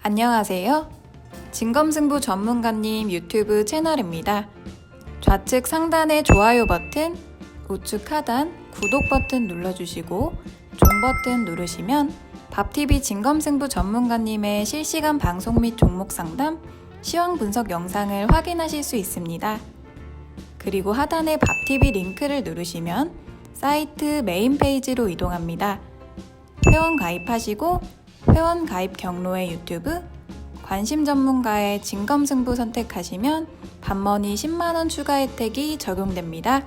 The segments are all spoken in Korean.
안녕하세요. 진검승부 전문가님 유튜브 채널입니다. 좌측 상단의 좋아요 버튼, 우측 하단 구독 버튼 눌러주시고 종 버튼 누르시면 밥TV 진검승부 전문가님의 실시간 방송 및 종목 상담, 시황 분석 영상을 확인하실 수 있습니다. 그리고 하단의 밥TV 링크를 누르시면 사이트 메인 페이지로 이동합니다. 회원 가입하시고 회원 가입 경로의 유튜브, 관심 전문가의 진검승부 선택하시면 밥머니 10만원 추가 혜택이 적용됩니다.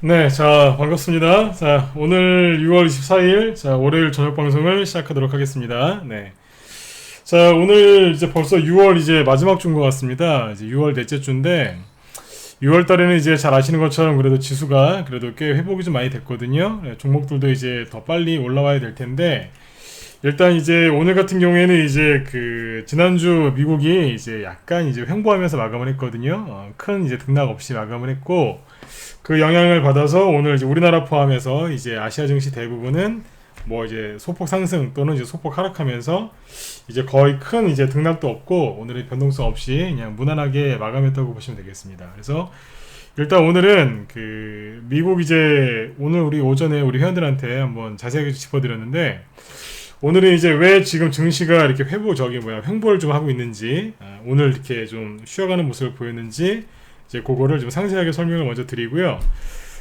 네, 자, 반갑습니다. 자, 오늘 6월 24일, 자, 월요일 저녁 방송을 시작하도록 하겠습니다. 네. 자, 오늘 이제 벌써 6월 이제 마지막 주인 것 같습니다. 이제 6월 넷째 주인데, 6월 달에는 이제 잘 아시는 것처럼 그래도 지수가 그래도 꽤 회복이 좀 많이 됐거든요. 네, 종목들도 이제 더 빨리 올라와야 될 텐데, 일단 이제 오늘 같은 경우에는 이제 지난주 미국이 이제 약간 이제 횡보하면서 마감을 했거든요. 큰 이제 등락 없이 마감을 했고, 그 영향을 받아서 오늘 이제 우리나라 포함해서 이제 아시아 증시 대부분은 뭐 이제 소폭 상승 또는 이제 소폭 하락하면서 이제 거의 큰 이제 등락도 없고 오늘의 변동성 없이 그냥 무난하게 마감했다고 보시면 되겠습니다. 그래서 일단 오늘은 미국 이제 오늘 우리 오전에 우리 회원들한테 한번 자세하게 짚어드렸는데, 오늘은 이제 왜 지금 증시가 이렇게 횡보를 좀 하고 있는지, 오늘 이렇게 좀 쉬어가는 모습을 보였는지, 이제 그거를 좀 상세하게 설명을 먼저 드리고요.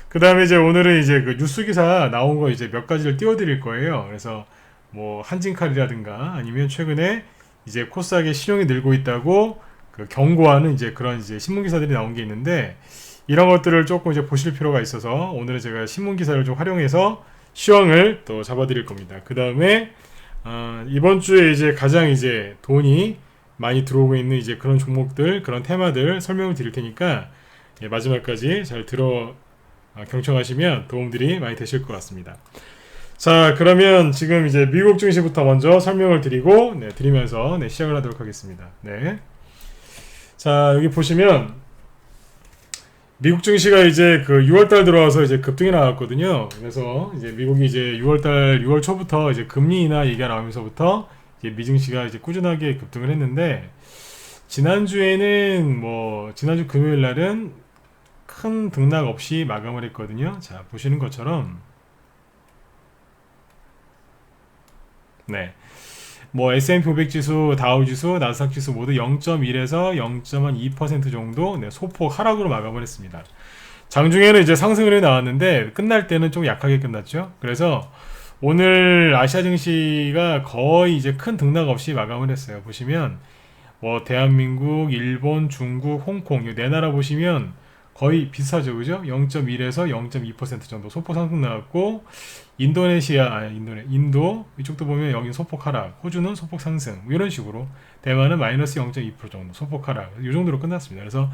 그 다음에 이제 오늘은 이제 그 뉴스 기사 나온 거 이제 몇 가지를 띄워드릴 거예요. 그래서 뭐 한진칼이라든가 아니면 최근에 이제 코스닥의 신용이 늘고 있다고 경고하는 이제 그런 이제 신문 기사들이 나온 게 있는데, 이런 것들을 조금 이제 보실 필요가 있어서 오늘은 제가 신문 기사를 좀 활용해서 시황을 또 잡아드릴 겁니다. 그 다음에 이번 주에 이제 가장 이제 돈이 많이 들어오고 있는 이제 그런 종목들, 그런 테마들 설명을 드릴 테니까 마지막까지 잘 경청하시면 도움들이 많이 되실 것 같습니다. 자, 그러면 지금 이제 미국 증시부터 먼저 설명을 드리면서 시작을 하도록 하겠습니다. 네. 자, 여기 보시면 미국 증시가 이제 6월달 들어와서 이제 급등이 나왔거든요. 그래서 이제 미국이 이제 6월 초부터 이제 금리 인하 얘기가 나오면서부터 이제 미증시가 이제 꾸준하게 급등을 했는데, 지난주 금요일 날은 큰 등락 없이 마감을 했거든요. 자, 보시는 것처럼 네. 뭐 S&P 500 지수, 다우 지수, 나스닥 지수 모두 0.1에서 0.2% 정도 소폭 하락으로 마감을 했습니다. 장중에는 이제 상승을 해 나왔는데 끝날 때는 좀 약하게 끝났죠. 그래서 오늘 아시아 증시가 거의 이제 큰 등락 없이 마감을 했어요. 보시면 뭐 대한민국, 일본, 중국, 홍콩 이 네 나라 보시면 거의 비슷하죠, 그죠? 0.1에서 0.2% 정도 소폭 상승 나왔고, 인도 이쪽도 보면 여기 소폭 하락, 호주는 소폭 상승 이런 식으로, 대만은 마이너스 0.2% 정도 소폭 하락, 이 정도로 끝났습니다. 그래서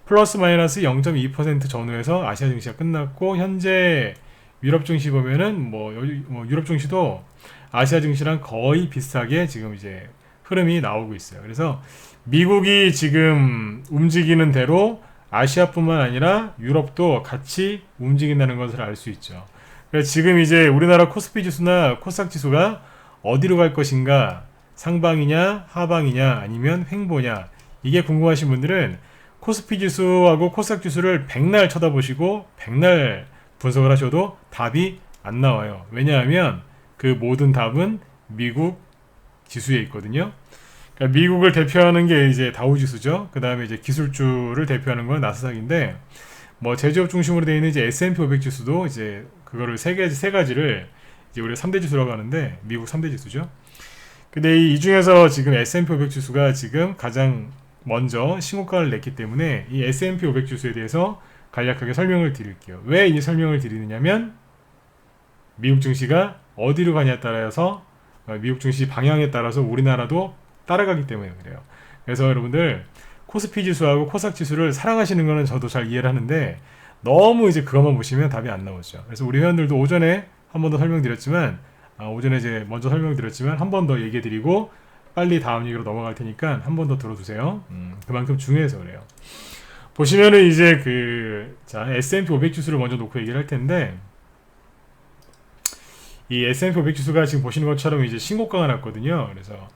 플러스 마이너스 0.2% 전후에서 아시아 증시가 끝났고, 현재 유럽 증시 보면은 유럽 증시도 아시아 증시랑 거의 비슷하게 지금 이제 흐름이 나오고 있어요. 그래서 미국이 지금 움직이는 대로 아시아뿐만 아니라 유럽도 같이 움직인다는 것을 알 수 있죠. 그래서 지금 이제 우리나라 코스피 지수나 코스닥 지수가 어디로 갈 것인가, 상방이냐 하방이냐 아니면 횡보냐, 이게 궁금하신 분들은 코스피 지수하고 코스닥 지수를 백날 쳐다보시고 백날 분석을 하셔도 답이 안 나와요. 왜냐하면 그 모든 답은 미국 지수에 있거든요. 그러니까 미국을 대표하는 게 이제 다우 지수죠. 그 다음에 이제 기술주를 대표하는 건 나스닥인데, 뭐 제조업 중심으로 되어 있는 이제 S&P 500 지수도 이제 그거를 세 가지를 이제 우리가 3대 지수라고 하는데, 미국 3대 지수죠. 근데 이 중에서 지금 S&P 500 지수가 지금 가장 먼저 신고가를 냈기 때문에 이 S&P 500 지수에 대해서 간략하게 설명을 드릴게요. 왜 이 설명을 드리느냐면, 미국 증시가 어디로 가냐에 따라서, 미국 증시 방향에 따라서 우리나라도 따라가기 때문에 그래요. 그래서 여러분들 코스피 지수하고 코스닥 지수를 사랑하시는 거는 저도 잘 이해를 하는데, 너무 이제 그것만 보시면 답이 안 나오죠. 그래서 우리 회원들도 오전에 한 번 더 설명드렸지만, 오전에 이제 먼저 설명드렸지만 한 번 더 얘기해드리고 빨리 다음 얘기로 넘어갈 테니까 한 번 더 들어두세요. 그만큼 중요해서 그래요. 보시면은 이제 자, S&P 500 지수를 먼저 놓고 얘기를 할 텐데, 이 S&P 500 지수가 지금 보시는 것처럼 이제 신고가가 났거든요. 그래서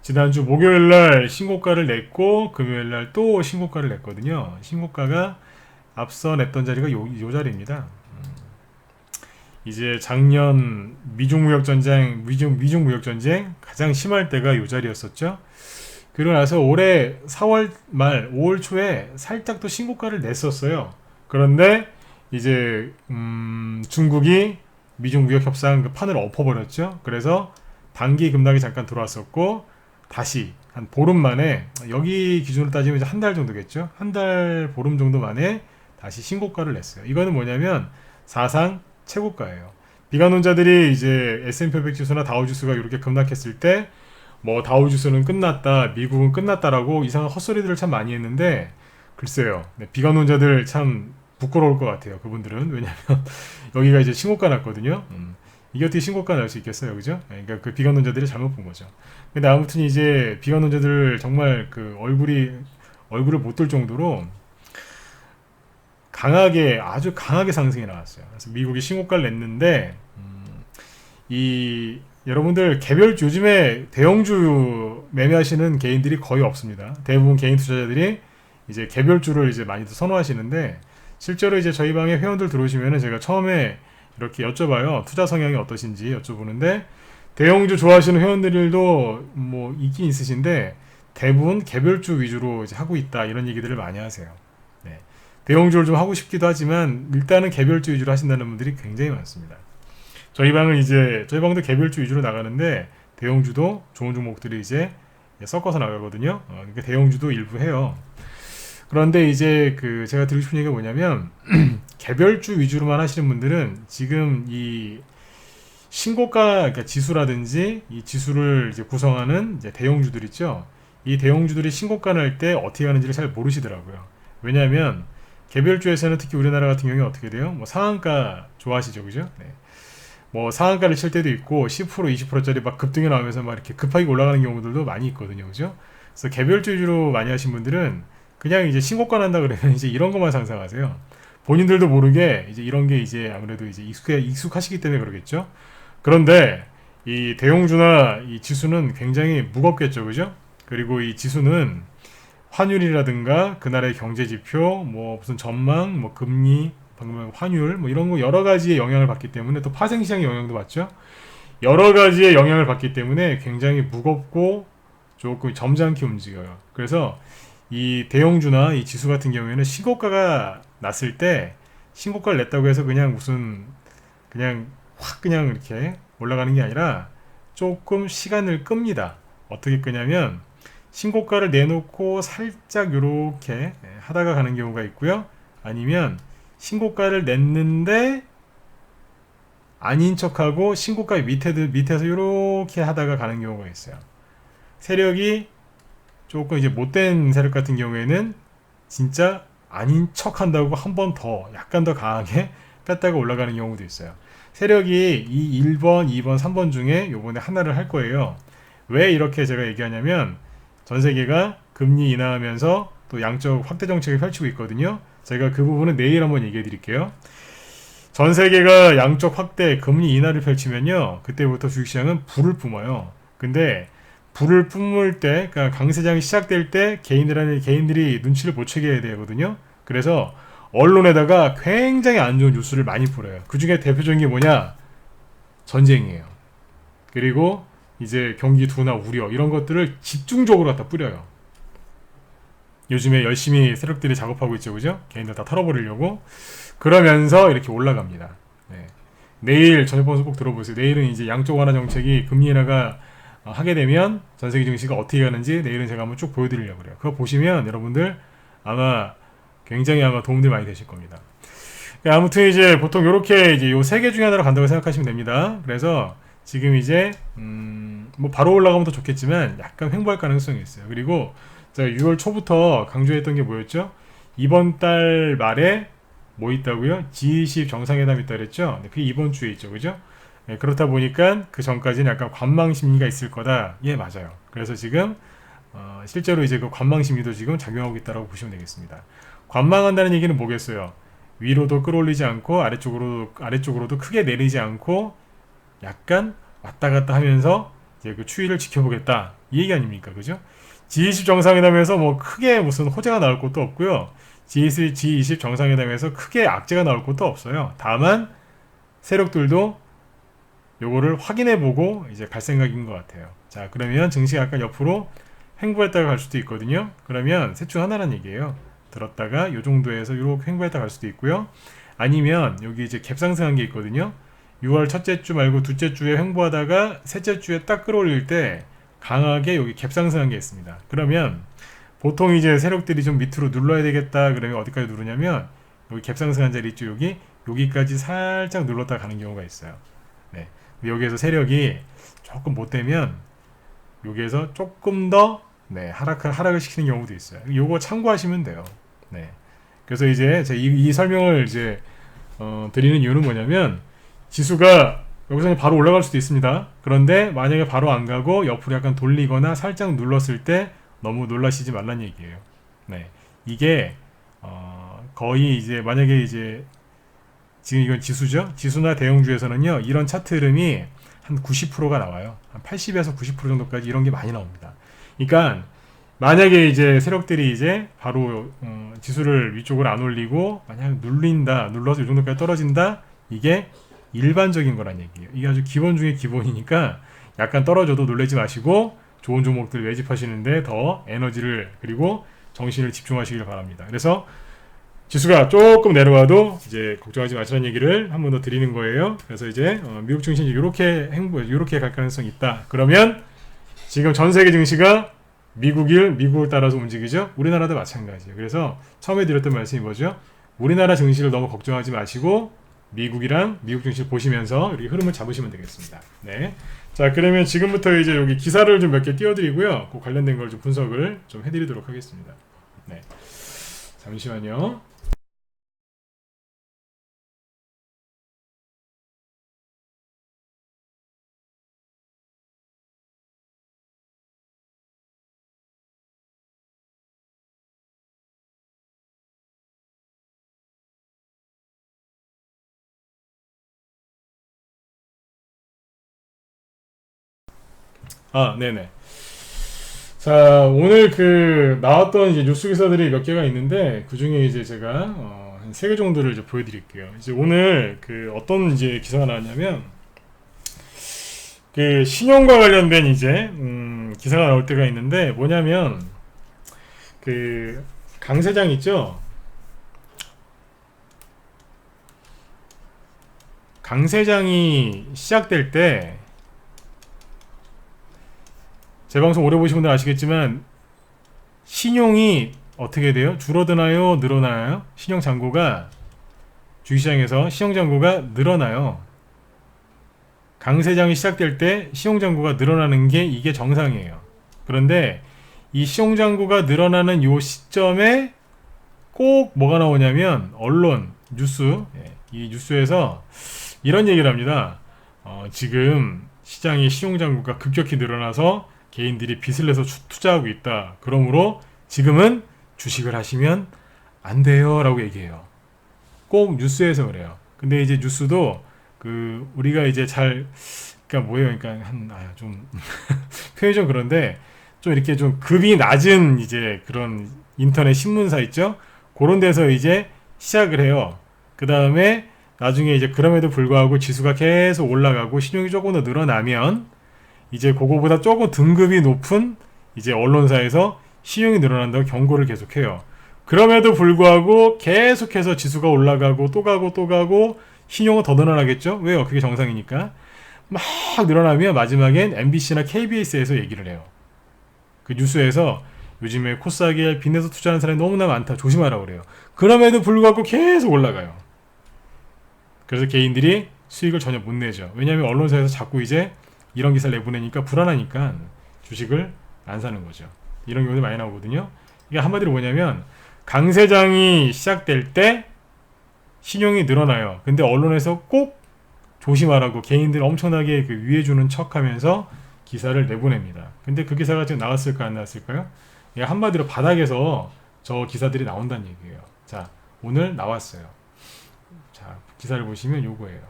지난주 목요일날 신고가를 냈고 금요일날 또 신고가를 냈거든요. 신고가가 앞서 냈던 자리가 요 자리입니다. 이제 작년 미중 무역 전쟁 가장 심할 때가 요 자리였었죠. 그리고 나서 올해 4월 말 5월 초에 살짝 또 신고가를 냈었어요. 그런데 이제 중국이 미중 무역 협상 그 판을 엎어버렸죠. 그래서 단기 급락이 잠깐 들어왔었고 다시 한 보름 만에, 여기 기준으로 따지면 이제 한 달 정도겠죠. 한 달 보름 정도 만에 다시 신고가를 냈어요. 이거는 뭐냐면 사상 최고가예요. 비관론자들이 이제 S&P 500 지수나 다우 지수가 이렇게 급락했을 때 뭐 다우 지수는 끝났다, 미국은 끝났다라고 이상한 헛소리들을 참 많이 했는데, 글쎄요. 네, 비관론자들 참 부끄러울 것 같아요. 그분들은. 왜냐면 여기가 이제 신고가 났거든요. 이게 어떻게 신고가 날 수 있겠어요, 그죠? 그러니까 그 비관론자들이 잘못 본 거죠. 근데 아무튼 이제 비관론자들 정말 그 얼굴을 못 들 정도로 아주 강하게 상승이 나왔어요. 그래서 미국이 신고가를 냈는데, 여러분들 개별주, 요즘에 대형주 매매하시는 개인들이 거의 없습니다. 대부분 개인 투자자들이 이제 개별주를 이제 많이들 선호하시는데, 실제로 이제 저희 방에 회원들 들어오시면은 제가 처음에 이렇게 여쭤봐요. 투자 성향이 어떠신지 여쭤보는데, 대형주 좋아하시는 회원들도 뭐 있긴 있으신데 대부분 개별주 위주로 이제 하고 있다, 이런 얘기들을 많이 하세요. 네. 대형주를 좀 하고 싶기도 하지만 일단은 개별주 위주로 하신다는 분들이 굉장히 많습니다. 저희 방도 개별주 위주로 나가는데 대형주도 좋은 종목들이 이제 섞어서 나가거든요. 그러니까 대형주도 일부 해요. 그런데 이제 제가 드리고 싶은 얘기가 뭐냐면 개별주 위주로만 하시는 분들은 지금 이 신고가, 그러니까 지수라든지 이 지수를 이제 구성하는 이제 대형주들 있죠. 이 대형주들이 신고가 날 때 어떻게 하는지를 잘 모르시더라고요. 왜냐하면 개별주에서는 특히 우리나라 같은 경우에 어떻게 돼요? 뭐 상한가 좋아하시죠, 그죠? 네. 뭐 상한가를 칠 때도 있고 10% 20%짜리 막 급등이 나오면서 막 이렇게 급하게 올라가는 경우들도 많이 있거든요, 그죠? 그래서 개별주 위주로 많이 하신 분들은 그냥 이제 신고가 난다 그러면 이제 이런 것만 상상하세요. 본인들도 모르게 이제 이런 게 이제 아무래도 이제 익숙하시기 때문에 그러겠죠. 그런데 이 대형주나 이 지수는 굉장히 무겁겠죠, 그죠? 그리고 이 지수는 환율이라든가 그날의 경제 지표, 뭐 무슨 전망, 뭐 금리, 방금 환율, 뭐 이런 거 여러 가지의 영향을 받기 때문에, 또 파생 시장의 영향도 받죠. 여러 가지의 영향을 받기 때문에 굉장히 무겁고 조금 점잖게 움직여요. 그래서 이 대형주나 이 지수 같은 경우에는 신고가가 났을 때, 신고가를 냈다고 해서 그냥 확 그냥 이렇게 올라가는 게 아니라 조금 시간을 끕니다. 어떻게 끄냐면 신고가를 내놓고 살짝 요렇게 하다가 가는 경우가 있고요. 아니면 신고가를 냈는데 아닌 척하고 신고가 밑에서 요렇게 하다가 가는 경우가 있어요. 세력이 조금 이제 못된 세력 같은 경우에는 진짜 아닌 척 한다고 한 번 더, 약간 더 강하게 뺐다가 올라가는 경우도 있어요. 세력이 이 1번, 2번, 3번 중에 요번에 하나를 할 거예요. 왜 이렇게 제가 얘기하냐면 전 세계가 금리 인하하면서 또 양적 확대 정책을 펼치고 있거든요. 제가 그 부분은 내일 한번 얘기해 드릴게요. 전 세계가 양적 확대, 금리 인하를 펼치면요, 그때부터 주식시장은 불을 뿜어요. 근데 불을 뿜을 때, 그러니까 강세장이 시작될 때 개인들이 눈치를 못 채게 해야 되거든요. 그래서 언론에다가 굉장히 안 좋은 뉴스를 많이 뿌려요. 그 중에 대표적인 게 뭐냐? 전쟁이에요. 그리고 이제 경기 둔화 우려, 이런 것들을 집중적으로 갖다 뿌려요. 요즘에 열심히 세력들이 작업하고 있죠, 그죠? 개인들 다 털어버리려고. 그러면서 이렇게 올라갑니다. 네. 내일 저녁 방송 꼭 들어보세요. 내일은 이제 양적 완화 정책이 금리 인하가 하게 되면 전 세계 증시가 어떻게 가는지 내일은 제가 한번 쭉 보여드리려고 그래요. 그거 보시면 여러분들 굉장히 도움들이 많이 되실 겁니다. 아무튼 이제 보통 이렇게 이제 요 세 개 중에 하나로 간다고 생각하시면 됩니다. 그래서 지금 이제 뭐 바로 올라가면 더 좋겠지만 약간 횡보할 가능성이 있어요. 그리고 제가 6월 초부터 강조했던 게 뭐였죠? 이번 달 말에 뭐 있다고요? G20 정상회담 있다 그랬죠? 네, 그게 이번 주에 있죠, 그죠? 네, 그렇다 보니까 그 전까지는 약간 관망 심리가 있을 거다. 예, 맞아요. 그래서 지금 실제로 이제 그 관망 심리도 지금 작용하고 있다라고 보시면 되겠습니다. 관망한다는 얘기는 뭐겠어요? 위로도 끌어올리지 않고 아래쪽으로도 크게 내리지 않고 약간 왔다 갔다 하면서 이제 그 추이를 지켜보겠다 이 얘기 아닙니까, 그죠? G20 정상회담에서 뭐 크게 무슨 호재가 나올 것도 없고요. G20 정상회담에서 크게 악재가 나올 것도 없어요. 다만 세력들도 요거를 확인해보고 이제 갈 생각인 것 같아요. 자, 그러면 증시가 약간 옆으로 횡보했다가 갈 수도 있거든요. 그러면 셋 중 하나란 얘기예요. 들었다가 요 정도에서 이렇게 횡보했다가 갈 수도 있고요. 아니면 여기 이제 갭상승한 게 있거든요. 6월 첫째 주 말고 둘째 주에 횡보하다가 셋째 주에 딱 끌어올릴 때 강하게 여기 갭상승한 게 있습니다. 그러면 보통 이제 세력들이 좀 밑으로 눌러야 되겠다 그러면 어디까지 누르냐면 여기 갭상승한 자리 있죠. 여기까지 살짝 눌렀다 가는 경우가 있어요. 네. 여기에서 세력이 조금 못 되면 여기에서 조금 더 하락을 시키는 경우도 있어요. 요거 참고하시면 돼요. 네. 그래서 이제 제가 이 설명을 이제 드리는 이유는 뭐냐면 지수가 여기서 바로 올라갈 수도 있습니다. 그런데 만약에 바로 안 가고 옆으로 약간 돌리거나 살짝 눌렀을 때 너무 놀라시지 말란 얘기예요. 네. 이게 거의 이제 만약에 이제 지금 이건 지수죠. 지수나 대형주에서는요. 이런 차트 흐름이 한 90%가 나와요. 한 80에서 90% 정도까지 이런 게 많이 나옵니다. 그러니까 만약에 이제 세력들이 이제 바로 지수를 위쪽으로 안 올리고 만약 눌러서 이 정도까지 떨어진다. 이게 일반적인 거란 얘기예요. 이게 아주 기본 중에 기본이니까 약간 떨어져도 놀라지 마시고 좋은 종목들 매집하시는데 더 에너지를 그리고 정신을 집중하시길 바랍니다. 그래서 지수가 조금 내려와도 이제 걱정하지 마시라는 얘기를 한 번 더 드리는 거예요. 그래서 이제 미국 증시 이렇게 갈 가능성이 있다. 그러면 지금 전 세계 증시가 미국을 따라서 움직이죠. 우리나라도 마찬가지예요. 그래서 처음에 드렸던 말씀이 뭐죠? 우리나라 증시를 너무 걱정하지 마시고 미국이랑 미국 증시를 보시면서 이렇게 흐름을 잡으시면 되겠습니다. 네. 자, 그러면 지금부터 이제 여기 기사를 좀 몇 개 띄워드리고요. 그 관련된 걸 좀 분석을 좀 해드리도록 하겠습니다. 네. 잠시만요. 아, 네네. 자, 오늘 나왔던 이제 뉴스 기사들이 몇 개가 있는데, 그 중에 이제 제가, 한 3개 정도를 이제 보여드릴게요. 이제 오늘 어떤 이제 기사가 나왔냐면, 신용과 관련된 이제, 기사가 나올 때가 있는데, 뭐냐면, 강세장 있죠? 강세장이 시작될 때, 제 방송 오래 보신 분들 아시겠지만 신용이 어떻게 돼요? 줄어드나요? 늘어나요? 신용 잔고가 주식시장에서 신용 잔고가 늘어나요. 강세장이 시작될 때 신용 잔고가 늘어나는 게 이게 정상이에요. 그런데 이 신용 잔고가 늘어나는 요 시점에 꼭 뭐가 나오냐면 언론, 뉴스, 이 뉴스에서 이런 얘기를 합니다. 지금 시장의 신용 잔고가 급격히 늘어나서 개인들이 빚을 내서 투자하고 있다. 그러므로 지금은 주식을 하시면 안 돼요. 라고 얘기해요. 꼭 뉴스에서 그래요. 근데 이제 뉴스도 우리가 이제 그러니까 뭐예요? 그러니까 좀 표현이 좀 그런데 좀 이렇게 좀 급이 낮은 이제 그런 인터넷 신문사 있죠? 그런 데서 이제 시작을 해요. 그 다음에 나중에 이제 그럼에도 불구하고 지수가 계속 올라가고 신용이 조금 더 늘어나면 이제 그거보다 조금 등급이 높은 이제 언론사에서 신용이 늘어난다고 경고를 계속해요. 그럼에도 불구하고 계속해서 지수가 올라가고 또 가고 신용은 더 늘어나겠죠? 왜요? 그게 정상이니까. 막 늘어나면 마지막엔 MBC나 KBS에서 얘기를 해요. 그 뉴스에서 요즘에 코스닥에 빚내서 투자하는 사람이 너무나 많다. 조심하라고 그래요. 그럼에도 불구하고 계속 올라가요. 그래서 개인들이 수익을 전혀 못 내죠. 왜냐하면 언론사에서 자꾸 이제 이런 기사를 내보내니까 불안하니까 주식을 안 사는 거죠. 이런 경우도 많이 나오거든요. 이게 한마디로 뭐냐면 강세장이 시작될 때 신용이 늘어나요. 근데 언론에서 꼭 조심하라고 개인들 엄청나게 그 위해주는 척하면서 기사를 내보냅니다. 근데 그 기사가 지금 나왔을까 안 나왔을까요? 예, 한마디로 바닥에서 저 기사들이 나온다는 얘기예요. 자, 오늘 나왔어요. 자, 기사를 보시면 요거예요.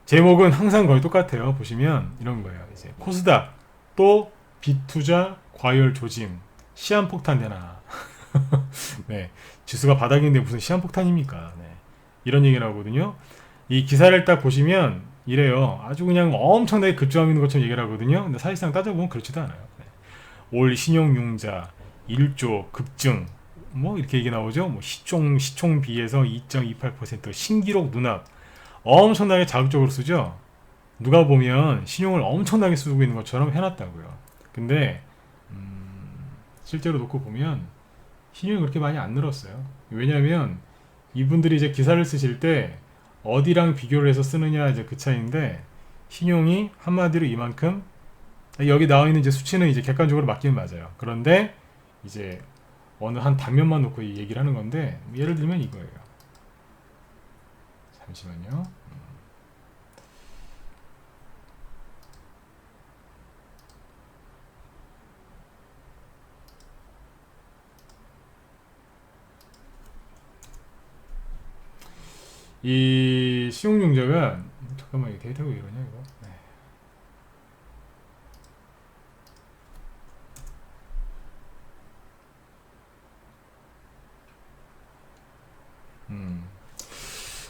제목은 항상 거의 똑같아요. 보시면 이런 거예요. 이제 코스닥 또 빚투자 과열 조짐 시한폭탄 되나. 네, 지수가 바닥인데 무슨 시한폭탄입니까? 네, 이런 얘기를 하거든요. 이 기사를 딱 보시면 이래요. 아주 그냥 엄청나게 급조하고 있는 것처럼 얘기를 하거든요. 근데 사실상 따져보면 그렇지도 않아요. 네. 올 신용융자 1조 급증 뭐 이렇게 얘기 나오죠. 뭐 시총 비해서 2.28% 신기록 눈앞. 엄청나게 자극적으로 쓰죠. 누가 보면 신용을 엄청나게 쓰고 있는 것처럼 해놨다고요. 근데 실제로 놓고 보면 신용이 그렇게 많이 안 늘었어요. 왜냐하면 이분들이 이제 기사를 쓰실 때 어디랑 비교를 해서 쓰느냐 이제 그 차이인데, 신용이 한마디로 이만큼, 여기 나와 있는 이제 수치는 이제 객관적으로 맞기는 맞아요. 그런데 이제 어느 한 단면만 놓고 이 얘기를 하는 건데, 예를 들면 이거예요. 잠시만요. 이 신용융자가 잠깐만, 이 데이터가 왜 이러냐 이거. 네.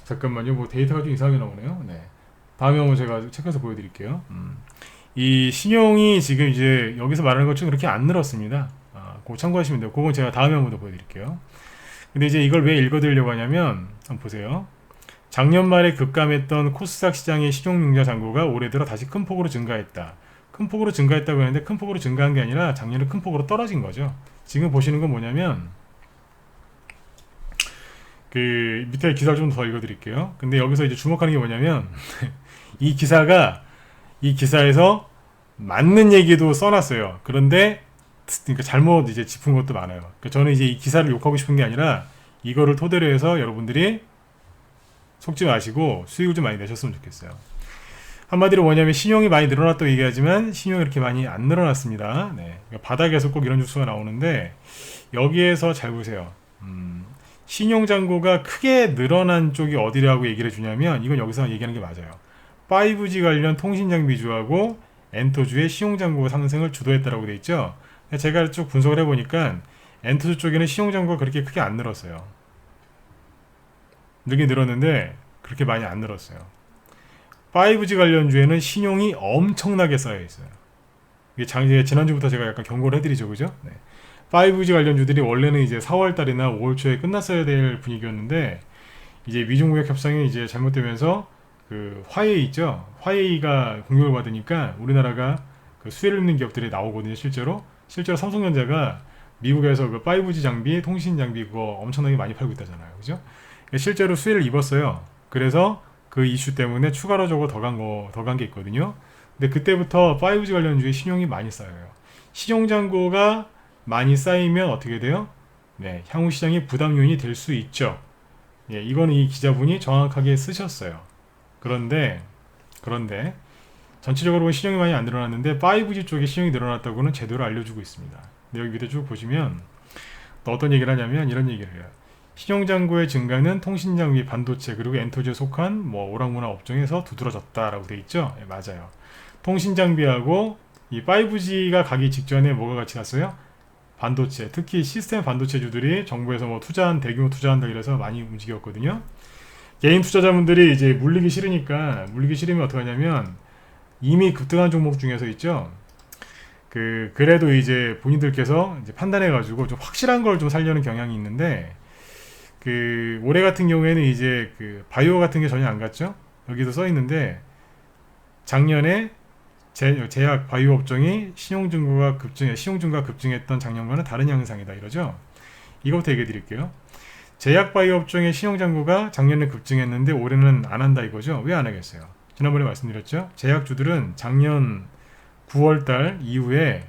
잠깐만요. 뭐 데이터가 좀 이상하게 나오네요. 네. 다음에 한번 제가 체크해서 보여드릴게요. 이 신용이 지금 이제 여기서 말하는 것처럼 그렇게 안 늘었습니다. 그거 참고하시면 돼요. 그건 제가 다음에 한번 더 보여드릴게요. 근데 이제 이걸 왜 읽어드리려고 하냐면, 한번 보세요. 작년 말에 급감했던 코스닥 시장의 신용융자 잔고가 올해 들어 다시 큰 폭으로 증가했다. 큰 폭으로 증가했다고 했는데 큰 폭으로 증가한 게 아니라 작년에 큰 폭으로 떨어진 거죠. 지금 보시는 건 뭐냐면, 그 밑에 기사를 좀 더 읽어드릴게요. 근데 여기서 이제 주목하는 게 뭐냐면 이 기사에서 맞는 얘기도 써놨어요. 그런데 그러니까 잘못 이제 짚은 것도 많아요. 그러니까 저는 이제 이 기사를 욕하고 싶은 게 아니라 이거를 토대로 해서 여러분들이 속지 마시고 수익을 좀 많이 내셨으면 좋겠어요. 한마디로 뭐냐면, 신용이 많이 늘어났다고 얘기하지만 신용이 이렇게 많이 안 늘어났습니다. 네. 그러니까 바닥에서 꼭 이런 뉴스가 나오는데, 여기에서 잘 보세요. 신용잔고가 크게 늘어난 쪽이 어디라고 얘기를 해주냐면, 이건 여기서 얘기하는 게 맞아요. 5G 관련 통신장비주하고 엔터주의 신용잔고가 상승을 주도했다라고 돼 있죠. 제가 쭉 분석을 해보니까 엔터주 쪽에는 신용잔고가 그렇게 크게 안 늘었어요. 늘긴 늘었는데 그렇게 많이 안 늘었어요. 5G 관련주에는 신용이 엄청나게 쌓여 있어요. 이게 지난주부터 제가 약간 경고를 해드리죠, 그죠? 네. 5G 관련주들이 원래는 이제 4월 달이나 5월 초에 끝났어야 될 분위기였는데, 이제 미중무역 협상이 이제 잘못되면서 그 화웨이 있죠? 화웨이가 공격을 받으니까 우리나라가 그 수혜를 입는 기업들이 나오거든요, 실제로. 실제로 삼성전자가 미국에서 그 5G 장비, 통신 장비 그거 엄청나게 많이 팔고 있다잖아요, 그죠? 실제로 수혜를 입었어요. 그래서 그 이슈 때문에 추가로 저거 더 간 게 있거든요. 근데 그때부터 5G 관련주에 신용이 많이 쌓여요. 신용잔고가 많이 쌓이면 어떻게 돼요? 네, 향후 시장이 부담 요인이 될 수 있죠. 예, 이거는 이 기자분이 정확하게 쓰셨어요. 그런데 전체적으로 보면 신용이 많이 안 늘어났는데 5G 쪽에 신용이 늘어났다고는 제대로 알려주고 있습니다. 근데 여기 밑에 쭉 보시면 또 어떤 얘기를 하냐면 이런 얘기를 해요. 신용잔고의 증가는 통신장비, 반도체 그리고 엔터주에 속한 뭐 오락문화 업종에서 두드러졌다라고 돼 있죠. 예, 맞아요. 통신장비하고 이 5G가 가기 직전에 뭐가 같이 갔어요? 반도체, 특히 시스템 반도체주들이 정부에서 뭐 대규모 투자한다 이래서 많이 움직였거든요. 개인 투자자분들이 이제 물리기 싫으면 어떻게 하냐면, 이미 급등한 종목 중에서 있죠. 그래도 이제 본인들께서 이제 판단해가지고 좀 확실한 걸 좀 살려는 경향이 있는데, 올해 같은 경우에는 이제 바이오 같은 게 전혀 안 갔죠. 여기도 써 있는데, 작년에 제약 바이오 업종이 신용증가가 급증했던 작년과는 다른 양상이다 이러죠. 이것부터 얘기해 드릴게요. 제약 바이오 업종의 신용잔고가 작년에 급증했는데 올해는 안 한다 이거죠. 왜 안 하겠어요? 지난번에 말씀드렸죠. 제약주들은 작년 9월달 이후에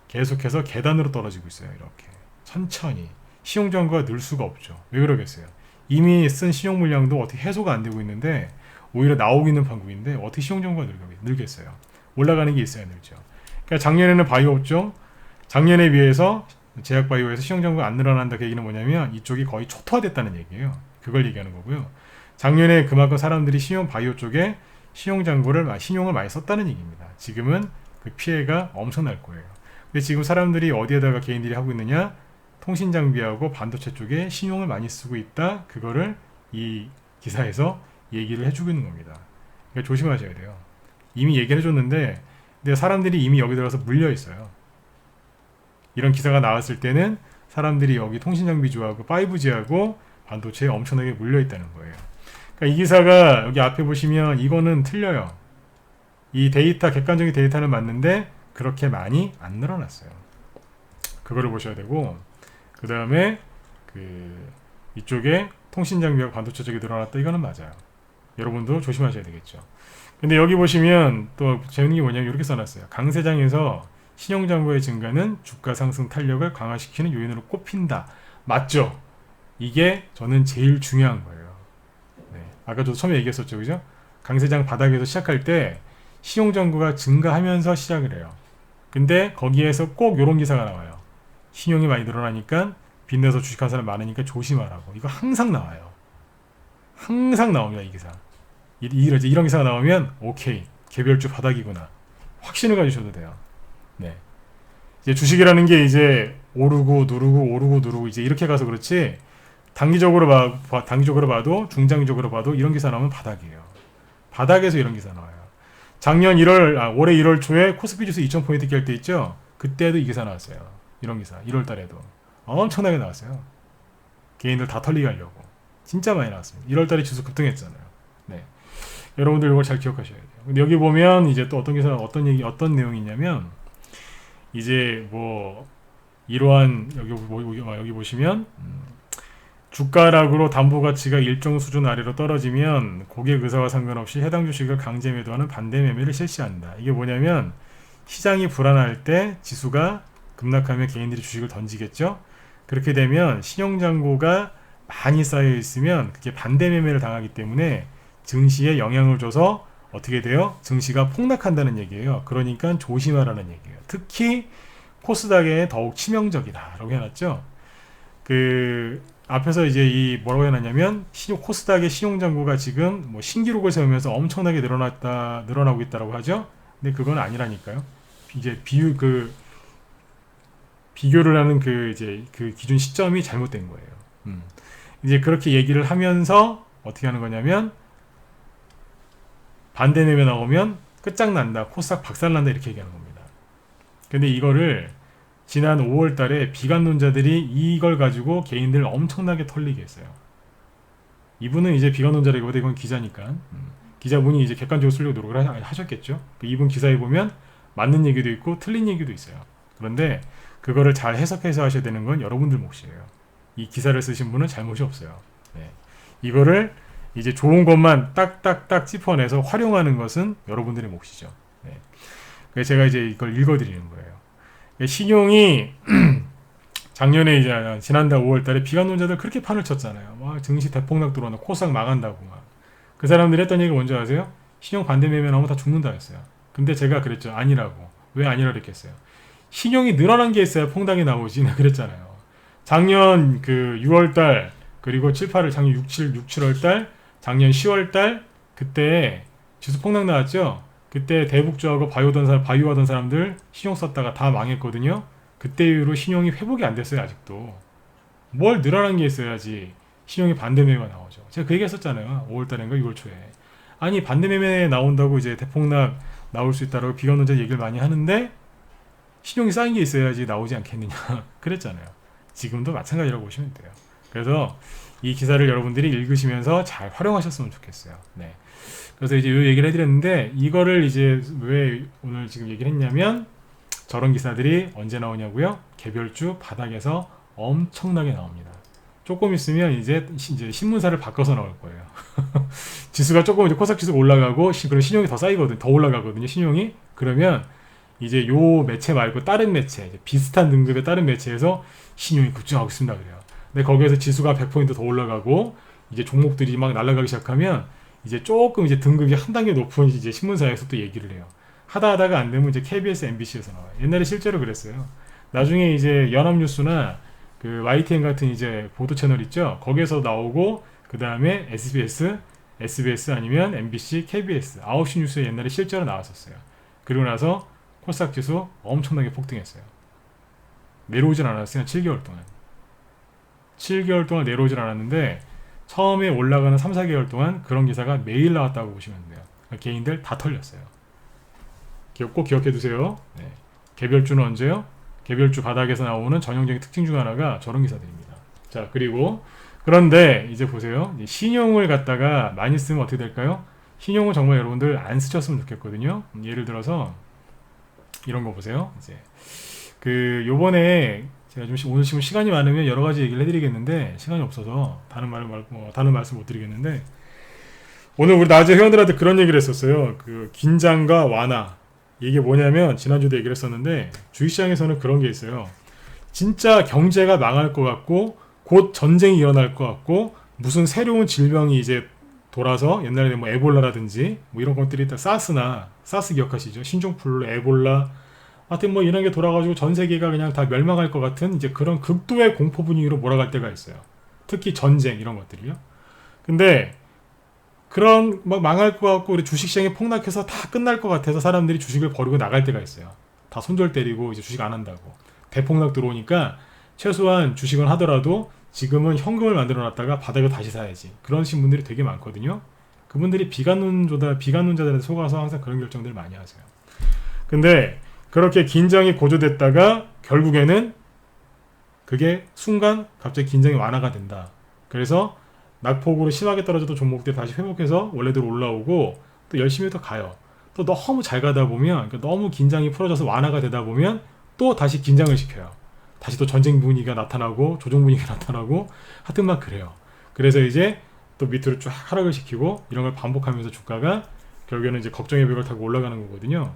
계속해서 계단으로 떨어지고 있어요. 이렇게 천천히 신용잔고가 늘 수가 없죠. 왜 그러겠어요? 이미 쓴 신용 물량도 어떻게 해소가 안 되고 있는데 오히려 나오고 있는 판국인데 어떻게 신용 정보가 늘겠어요? 올라가는 게 있어야 늘죠. 그러니까 작년에는 바이오 업종, 작년에 비해서 제약 바이오에서 신용 정보가 안 늘어난다. 그 얘기는 뭐냐면 이쪽이 거의 초토화됐다는 얘기예요. 그걸 얘기하는 거고요. 작년에 그만큼 사람들이 신용 바이오 쪽에 신용을 많이 썼다는 얘기입니다. 지금은 그 피해가 엄청날 거예요. 근데 지금 사람들이 어디에다가 개인들이 하고 있느냐? 통신 장비하고 반도체 쪽에 신용을 많이 쓰고 있다. 그거를 이 기사에서 얘기를 해주고 있는 겁니다. 그러니까 조심하셔야 돼요. 이미 얘기를 해줬는데 근데 사람들이 이미 여기 들어서 물려 있어요. 이런 기사가 나왔을 때는 사람들이 여기 통신 장비주하고 5G하고 반도체에 엄청나게 물려 있다는 거예요. 그러니까 이 기사가 여기 앞에 보시면 이거는 틀려요. 이 데이터, 객관적인 데이터는 맞는데 그렇게 많이 안 늘어났어요. 그거를 보셔야 되고 그 다음에 이쪽에 통신 장비하고 반도체 쪽이 늘어났다. 이거는 맞아요. 여러분도 조심하셔야 되겠죠. 근데 여기 보시면 또 재밌는 게 뭐냐면 이렇게 써놨어요. 강세장에서 신용정보의 증가는 주가 상승 탄력을 강화시키는 요인으로 꼽힌다. 맞죠? 이게 저는 제일 중요한 거예요. 네. 아까 저도 처음에 얘기했었죠. 그죠? 강세장 바닥에서 시작할 때 신용정보가 증가하면서 시작을 해요. 근데 거기에서 꼭 이런 기사가 나와요. 신용이 많이 늘어나니까 빚내서 주식한 사람 많으니까 조심하라고. 이거 항상 나와요. 항상 나옵니다. 이 기사. 이런 기사가 나오면 오케이. 개별주 바닥이구나. 확신을 가지셔도 돼요. 네. 이제 주식이라는 게 이제 오르고 누르고 이제 이렇게 가서 그렇지 단기적으로 봐도 중장기적으로 봐도 이런 기사 나오면 바닥이에요. 바닥에서 이런 기사 나와요. 올해 1월 초에 코스피 지수 2000포인트 깰 때 있죠? 그때도 이 기사 나왔어요. 이런 기사. 1월 달에도. 엄청나게 나왔어요. 개인들 다 털리게 하려고. 진짜 많이 나왔습니다. 1월 달에 지수 급등했잖아요. 네. 여러분들 이걸 잘 기억하셔야 돼요. 근데 여기 보면 이제 또 어떤 기사, 어떤 내용이 있냐면 이제 뭐 이러한 여기 보시면 주가 하락으로 담보 가치가 일정 수준 아래로 떨어지면 고객 의사와 상관없이 해당 주식을 강제 매도하는 반대 매매를 실시한다. 이게 뭐냐면 시장이 불안할 때 지수가 급락하면 개인들이 주식을 던지겠죠. 그렇게 되면 신용잔고가 많이 쌓여 있으면 그게 반대 매매를 당하기 때문에 증시에 영향을 줘서 어떻게 돼요? 증시가 폭락한다는 얘기예요. 그러니까 조심하라는 얘기예요. 특히 코스닥에 더욱 치명적이다라고 해놨죠. 앞에서 이제 뭐라고 해놨냐면 코스닥의 신용잔고가 지금 뭐 신기록을 세우면서 엄청나게 늘어나고 있다라고 하죠. 근데 그건 아니라니까요. 이제 비교를 하는 그 기준 시점이 잘못된 거예요. 이제 그렇게 얘기를 하면서 어떻게 하는 거냐면 반대 매매 나오면 끝장난다, 코스닥 박살난다 이렇게 얘기하는 겁니다. 근데 이거를 지난 5월 달에 비관론자들이 이걸 가지고 개인들 엄청나게 털리게 했어요. 이분은 이제 비관론자라기보다 이건 기자니까 기자분이 이제 객관적으로 쓰려고 노력을 하셨겠죠. 이분 기사에 보면 맞는 얘기도 있고 틀린 얘기도 있어요. 그런데 그거를 잘 해석해서 하셔야 되는 건 여러분들 몫이에요. 이 기사를 쓰신 분은 잘못이 없어요. 네. 이거를 이제 좋은 것만 딱딱딱 짚어내서 활용하는 것은 여러분들의 몫이죠. 네. 그래서 제가 이제 이걸 읽어드리는 거예요. 신용이 작년에 이제 지난달 5월달에 비관론자들 그렇게 판을 쳤잖아요. 막 증시 대폭락 들어오나 코스닥 망한다고 막. 그 사람들이 했던 얘기가 뭔지 아세요? 신용 반대 매매 나오면 다 죽는다 했어요. 근데 제가 그랬죠. 아니라고. 왜 아니라고 했겠어요? 신용이 늘어난 게 있어야 폭락이 나오지. 그랬잖아요. 작년 6월달 그리고 7, 8월 작년 6, 7월달 작년 10월달 그때 지수 폭락 나왔죠. 그때 대북주하고 바이오 하던 사람들 신용 썼다가 다 망했거든요. 그때 이후로 신용이 회복이 안 됐어요. 아직도. 뭘 늘어난 게 있어야지 신용이 반대 매매가 나오죠. 제가 그 얘기 했었잖아요. 5월달인가 6월 초에. 아니 반대 매매 나온다고 이제 대폭락 나올 수 있다라고 비관론자 얘기를 많이 하는데 신용이 쌓인 게 있어야지 나오지 않겠느냐. 그랬잖아요. 지금도 마찬가지라고 보시면 돼요. 그래서 이 기사를 여러분들이 읽으시면서 잘 활용하셨으면 좋겠어요. 네. 그래서 이제 이 얘기를 해드렸는데 이거를 이제 왜 오늘 지금 얘기를 했냐면 저런 기사들이 언제 나오냐고요? 개별주 바닥에서 엄청나게 나옵니다. 조금 있으면 이제 신문사를 바꿔서 나올 거예요. 지수가 조금 이제 코스닥 지수가 올라가고 그럼 신용이 더 쌓이거든, 더 올라가거든요. 신용이 그러면 이제 요 매체 말고 다른 매체, 비슷한 등급의 다른 매체에서 신용이 급증하고 있습니다. 그래요. 근데 거기에서 지수가 100포인트 더 올라가고 이제 종목들이 막 날아가기 시작하면 이제 조금 이제 등급이 한 단계 높은 이제 신문사에서 또 얘기를 해요. 하다가 안 되면 이제 KBS, MBC에서 나와요. 옛날에 실제로 그랬어요. 나중에 이제 연합뉴스나 그 YTN 같은 이제 보도 채널 있죠. 거기에서 나오고 그 다음에 SBS 아니면 MBC, KBS 9시 뉴스에 옛날에 실제로 나왔었어요. 그리고 나서 코스닥 지수 엄청나게 폭등했어요. 내려오질 않았어요. 7개월 동안. 7개월 동안 내려오질 않았는데 처음에 올라가는 3, 4개월 동안 그런 기사가 매일 나왔다고 보시면 돼요. 그러니까 개인들 다 털렸어요. 꼭 기억해 두세요. 네. 개별주는 언제요? 개별주 바닥에서 나오는 전형적인 특징 중 하나가 저런 기사들입니다. 자, 그리고 그런데 이제 보세요. 이제 신용을 갖다가 많이 쓰면 어떻게 될까요? 신용은 정말 여러분들 안 쓰셨으면 좋겠거든요. 예를 들어서 이런 거 보세요. 이제 그 요번에 제가 좀 오늘 지금 시간이 많으면 여러 가지 얘기를 해드리겠는데 시간이 없어서 다른 말씀 못 드리겠는데 오늘 우리 낮에 회원들한테 그런 얘기를 했었어요. 그 긴장과 완화. 이게 뭐냐면 지난주도 얘기를 했었는데 주식시장에서는 그런 게 있어요. 진짜 경제가 망할 것 같고 곧 전쟁이 일어날 것 같고 무슨 새로운 질병이 이제 돌아서 옛날에 뭐 에볼라라든지 뭐 이런 것들이 있다. 사스 기억하시죠? 신종플루, 에볼라 하여튼 뭐 이런 게 돌아가지고 전 세계가 그냥 다 멸망할 것 같은 이제 그런 극도의 공포 분위기로 몰아갈 때가 있어요. 특히 전쟁 이런 것들이요. 근데 그런 막 망할 것 같고 우리 주식시장이 폭락해서 다 끝날 것 같아서 사람들이 주식을 버리고 나갈 때가 있어요. 다 손절 때리고 이제 주식 안 한다고. 대폭락 들어오니까 최소한 주식은 하더라도 지금은 현금을 만들어 놨다가 바닥에 다시 사야지. 그러신 분들이 되게 많거든요. 그분들이 비관론자들한테 속아서 항상 그런 결정들을 많이 하세요. 근데 그렇게 긴장이 고조됐다가 결국에는 그게 순간 갑자기 긴장이 완화가 된다. 그래서 낙폭으로 심하게 떨어져도 종목들이 다시 회복해서 원래대로 올라오고 또 열심히 더 가요. 또 너무 잘 가다 보면 그러니까 너무 긴장이 풀어져서 완화가 되다 보면 또 다시 긴장을 시켜요. 다시 또 전쟁 분위기가 나타나고 조정 분위기가 나타나고 하여튼 막 그래요. 그래서 이제 또 밑으로 쫙 하락을 시키고 이런 걸 반복하면서 주가가 결국에는 이제 걱정의 벽을 타고 올라가는 거거든요.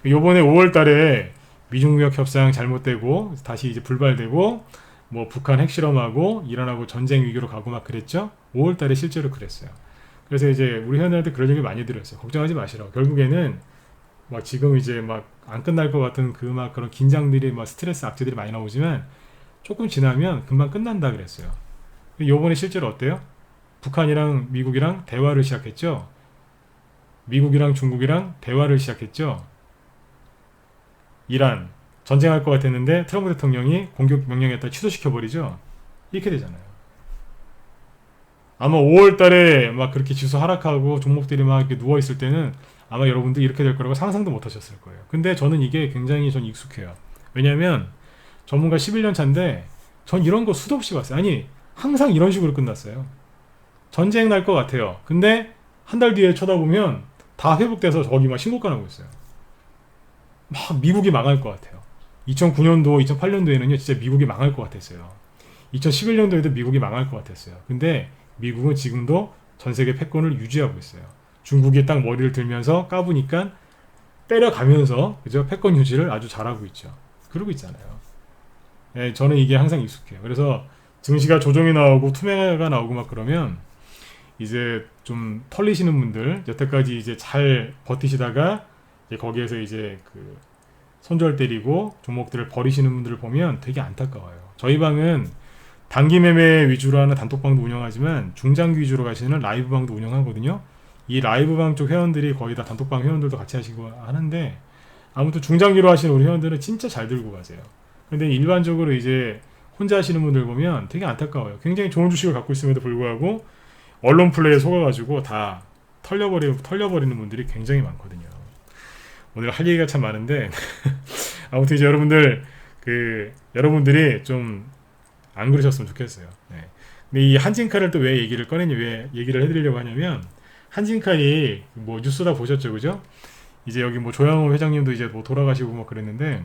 요번에 5월 달에 미중무역 협상 잘못되고 다시 이제 불발되고 뭐 북한 핵실험하고 이란하고 전쟁 위기로 가고 막 그랬죠. 5월 달에 실제로 그랬어요. 그래서 이제 우리 회원들한테 그런 얘기 많이 들었어요. 걱정하지 마시라고. 결국에는 막 지금 이제 막 안 끝날 것 같은 그 막 그런 긴장들이 막 스트레스 악재들이 많이 나오지만 조금 지나면 금방 끝난다 그랬어요. 요번에 실제로 어때요? 북한이랑 미국이랑 대화를 시작했죠. 미국이랑 중국이랑 대화를 시작했죠. 이란 전쟁할 것 같았는데 트럼프 대통령이 공격 명령했다 취소시켜버리죠. 이렇게 되잖아요. 아마 5월 달에 막 그렇게 지수 하락하고 종목들이 막 이렇게 누워있을 때는 아마 여러분들이 이렇게 될 거라고 상상도 못 하셨을 거예요. 근데 저는 이게 굉장히 전 익숙해요. 왜냐면 전문가 11년 차인데 전 이런 거 수도 없이 봤어요. 아니 항상 이런 식으로 끝났어요. 전쟁 날 것 같아요. 근데 한 달 뒤에 쳐다보면 다 회복돼서 저기 막 신고가 나고 있어요. 막 미국이 망할 것 같아요. 2009년도, 2008년도에는요 진짜 미국이 망할 것 같았어요. 2011년도에도 미국이 망할 것 같았어요. 근데 미국은 지금도 전 세계 패권을 유지하고 있어요. 중국이 딱 머리를 들면서 까부니까 때려가면서 그죠? 패권 유지를 아주 잘하고 있죠. 그러고 있잖아요. 예, 저는 이게 항상 익숙해요. 그래서 증시가 조정이 나오고 투매가 나오고 막 그러면 이제 좀 털리시는 분들 여태까지 이제 잘 버티시다가 이제 거기에서 이제 그 손절 때리고 종목들을 버리시는 분들을 보면 되게 안타까워요. 저희 방은 단기 매매 위주로 하는 단톡방도 운영하지만 중장기 위주로 가시는 라이브 방도 운영하거든요. 이 라이브 방 쪽 회원들이 거의 다 단톡방 회원들도 같이 하시고 하는데 아무튼 중장기로 하시는 우리 회원들은 진짜 잘 들고 가세요. 근데 일반적으로 이제 혼자 하시는 분들 보면 되게 안타까워요. 굉장히 좋은 주식을 갖고 있음에도 불구하고 언론 플레이에 속아가지고 다 털려버리는 분들이 굉장히 많거든요. 오늘 할 얘기가 참 많은데 아무튼 이제 여러분들이 좀 안 그러셨으면 좋겠어요. 네. 근데 이 한진칼을 또 왜 얘기를 해드리려고 하냐면 한진칼이 뭐 뉴스다 보셨죠, 그죠? 이제 여기 뭐 조양호 회장님도 이제 뭐 돌아가시고 뭐 그랬는데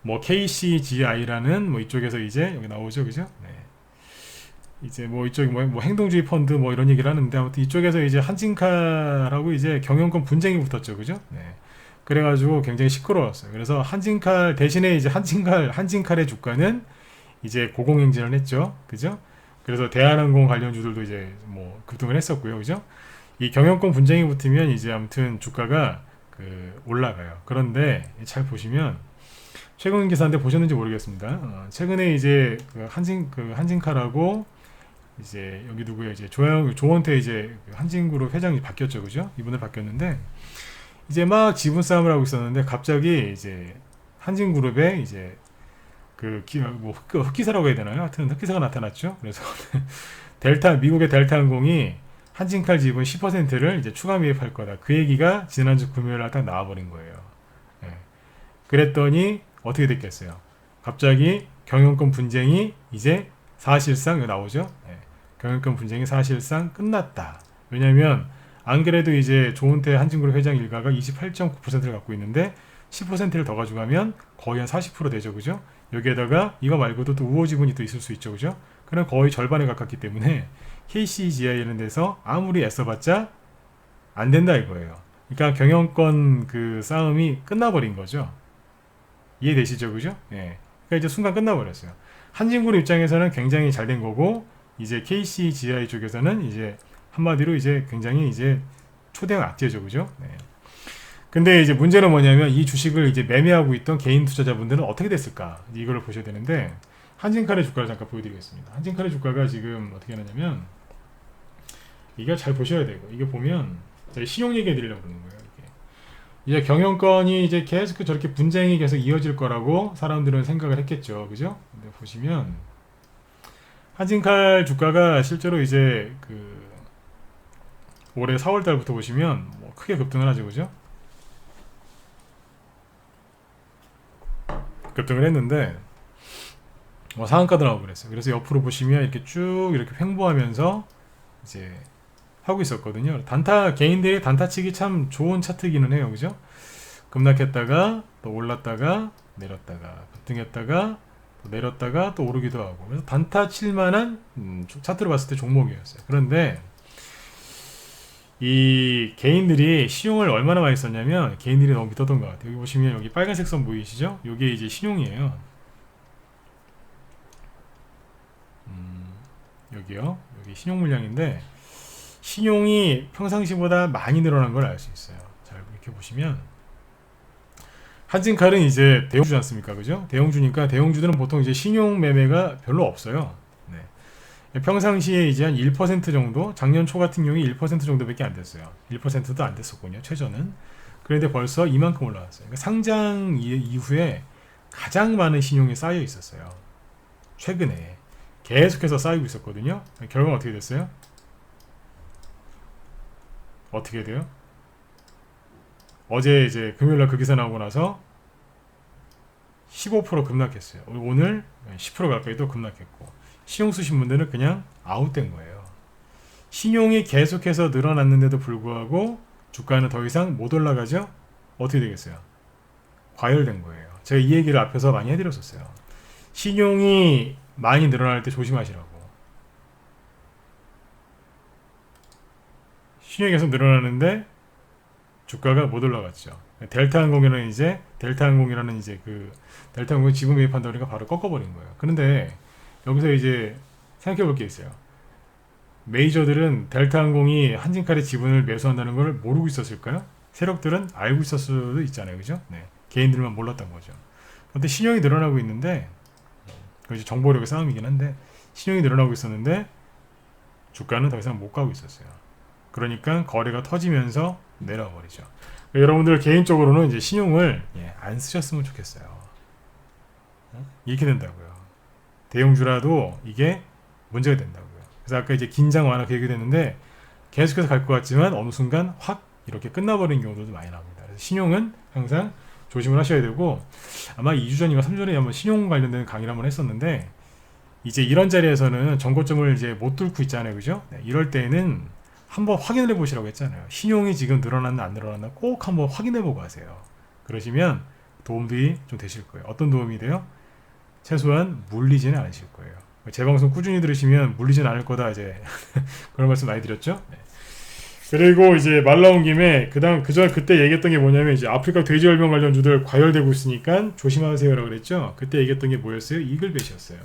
뭐 KCGI라는 뭐 이쪽에서 이제 여기 나오죠, 그죠? 네. 이제 뭐 이쪽이 뭐 행동주의 펀드 뭐 이런 얘기를 하는데 아무튼 이쪽에서 이제 한진칼하고 이제 경영권 분쟁이 붙었죠, 그죠? 네. 그래가지고 굉장히 시끄러웠어요. 그래서 한진칼 대신에 이제 한진칼의 주가는 이제 고공행진을 했죠, 그죠? 그래서 대한항공 관련주들도 이제 뭐 급등을 했었고요. 그죠? 이 경영권 분쟁이 붙으면 이제 아무튼 주가가 그 올라가요. 그런데 잘 보시면 최근 기사인데 보셨는지 모르겠습니다. 최근에 이제 그 한진칼하고 이제 여기 누구야 이제 조원태 이제 그 한진그룹 회장이 바뀌었죠, 그죠? 이분을 바뀌었는데 이제 막 지분 싸움을 하고 있었는데 갑자기 이제 한진그룹에 이제 뭐 흑기사라고 해야 되나요? 하여튼 흑기사가 나타났죠. 그래서 미국의 델타항공이 한진칼 지분 10%를 이제 추가 매입할 거다. 그 얘기가 지난주 금요일 날 딱 나와버린 거예요. 예. 그랬더니 어떻게 됐겠어요? 갑자기 경영권 분쟁이 이제 사실상 나오죠. 예. 경영권 분쟁이 사실상 끝났다. 왜냐하면 안 그래도 이제 조은태 한진그룹 회장 일가가 28.9%를 갖고 있는데 10%를 더 가져가면 거의 한 40% 되죠, 그죠? 여기에다가 이거 말고도 또 우호 지분이 또 있을 수 있죠, 그죠? 그럼 거의 절반에 가깝기 때문에 KCGI 이런 데서 아무리 애써봤자 안 된다 이거예요. 그러니까 경영권 그 싸움이 끝나버린 거죠. 이해되시죠, 그죠? 예. 그러니까 이제 순간 끝나버렸어요. 한진그룹 입장에서는 굉장히 잘 된 거고 이제 KCGI 쪽에서는 이제 한마디로 이제 굉장히 이제 초대형 악재죠, 그죠? 네. 근데 이제 문제는 뭐냐면 이 주식을 이제 매매하고 있던 개인 투자자분들은 어떻게 됐을까? 이거를 보셔야 되는데 한진칼의 주가를 잠깐 보여드리겠습니다. 한진칼의 주가가 지금 어떻게 하느냐면 이거 잘 보셔야 돼요. 이게 보면 신용 얘기해 드리려고 그러는 거예요. 이제 경영권이 이제 계속 저렇게 분쟁이 계속 이어질 거라고 사람들은 생각을 했겠죠, 그죠? 근데 보시면 한진칼 주가가 실제로 이제 그 올해 4월 달부터 보시면 뭐 크게 급등을 하죠, 그죠? 급등을 했는데 뭐 상한가도 나오고 그랬어요. 그래서 옆으로 보시면 이렇게 쭉 이렇게 횡보하면서 이제 하고 있었거든요. 개인들이 단타치기 참 좋은 차트기는 해요, 그죠? 급락했다가 또 올랐다가 내렸다가 급등했다가 또 내렸다가 또 오르기도 하고 그래서 단타 칠만한 차트로 봤을 때 종목이었어요. 그런데 이 개인들이 신용을 얼마나 많이 썼냐면 개인들이 너무 믿었던 것 같아요. 여기 보시면 여기 빨간색 선 보이시죠? 이게 이제 신용이에요. 여기요. 여기 신용 물량인데 신용이 평상시보다 많이 늘어난 걸 알 수 있어요. 자, 이렇게 보시면 한진칼은 이제 대형주지 않습니까? 그죠? 대형주니까 대형주들은 보통 이제 신용 매매가 별로 없어요. 네. 평상시에 이제 한 1% 정도, 작년 초 같은 경우에 1% 정도밖에 안 됐어요. 1%도 안 됐었군요, 최저는. 그런데 벌써 이만큼 올라왔어요. 그러니까 상장 이후에 가장 많은 신용이 쌓여 있었어요. 최근에 계속해서 쌓이고 있었거든요. 결과는 어떻게 됐어요? 어떻게 돼요? 어제 이제 금요일날 그 기사 나오고 나서 15% 급락했어요. 오늘 10% 가까이 또 급락했고 신용 쓰신 분들은 그냥 아웃된 거예요. 신용이 계속해서 늘어났는데도 불구하고 주가는 더 이상 못 올라가죠? 어떻게 되겠어요? 과열된 거예요. 제가 이 얘기를 앞에서 많이 해드렸었어요. 신용이 많이 늘어날 때 조심하시라고. 신용이 계속 늘어나는데 주가가 못 올라갔죠. 델타항공이라는 이제 델타항공 지분 매입한다 그러니까 바로 꺾어버린 거예요. 그런데 여기서 이제 생각해볼 게 있어요. 메이저들은 델타항공이 한진칼의 지분을 매수한다는 걸 모르고 있었을까요? 세력들은 알고 있었을 수도 있잖아요, 그죠? 네. 개인들만 몰랐던 거죠. 그런데 신용이 늘어나고 있는데, 그 이제 정보력의 싸움이긴 한데 신용이 늘어나고 있었는데 주가는 더 이상 못 가고 있었어요. 그러니까 거래가 터지면서 내려와 버리죠. 여러분들 개인적으로는 이제 신용을 안 쓰셨으면 좋겠어요. 이렇게 된다고요. 대형주라도 이게 문제가 된다고요. 그래서 아까 이제 긴장 완화 계획이 됐는데 계속해서 갈 것 같지만 어느 순간 확 이렇게 끝나버리는 경우도 많이 나옵니다. 그래서 신용은 항상 조심을 하셔야 되고 아마 2주 전인가 3주 전에 한번 신용 관련된 강의를 한번 했었는데 이제 이런 자리에서는 정고점을 이제 못 뚫고 있잖아요, 그죠? 네, 이럴 때는 한번 확인을 해보시라고 했잖아요. 신용이 지금 늘어났나 안 늘어났나 꼭 한번 확인해보고 하세요. 그러시면 도움이 좀 되실 거예요. 어떤 도움이 돼요? 최소한 물리지는 않으실 거예요. 제 방송 꾸준히 들으시면 물리지는 않을 거다 이제 그런 말씀 많이 드렸죠. 네. 그리고 이제 말 나온 김에 그때 얘기했던 게 뭐냐면 이제 아프리카 돼지열병 관련주들 과열되고 있으니까 조심하세요라고 그랬죠. 그때 얘기했던 게 뭐였어요? 이글벳이었어요.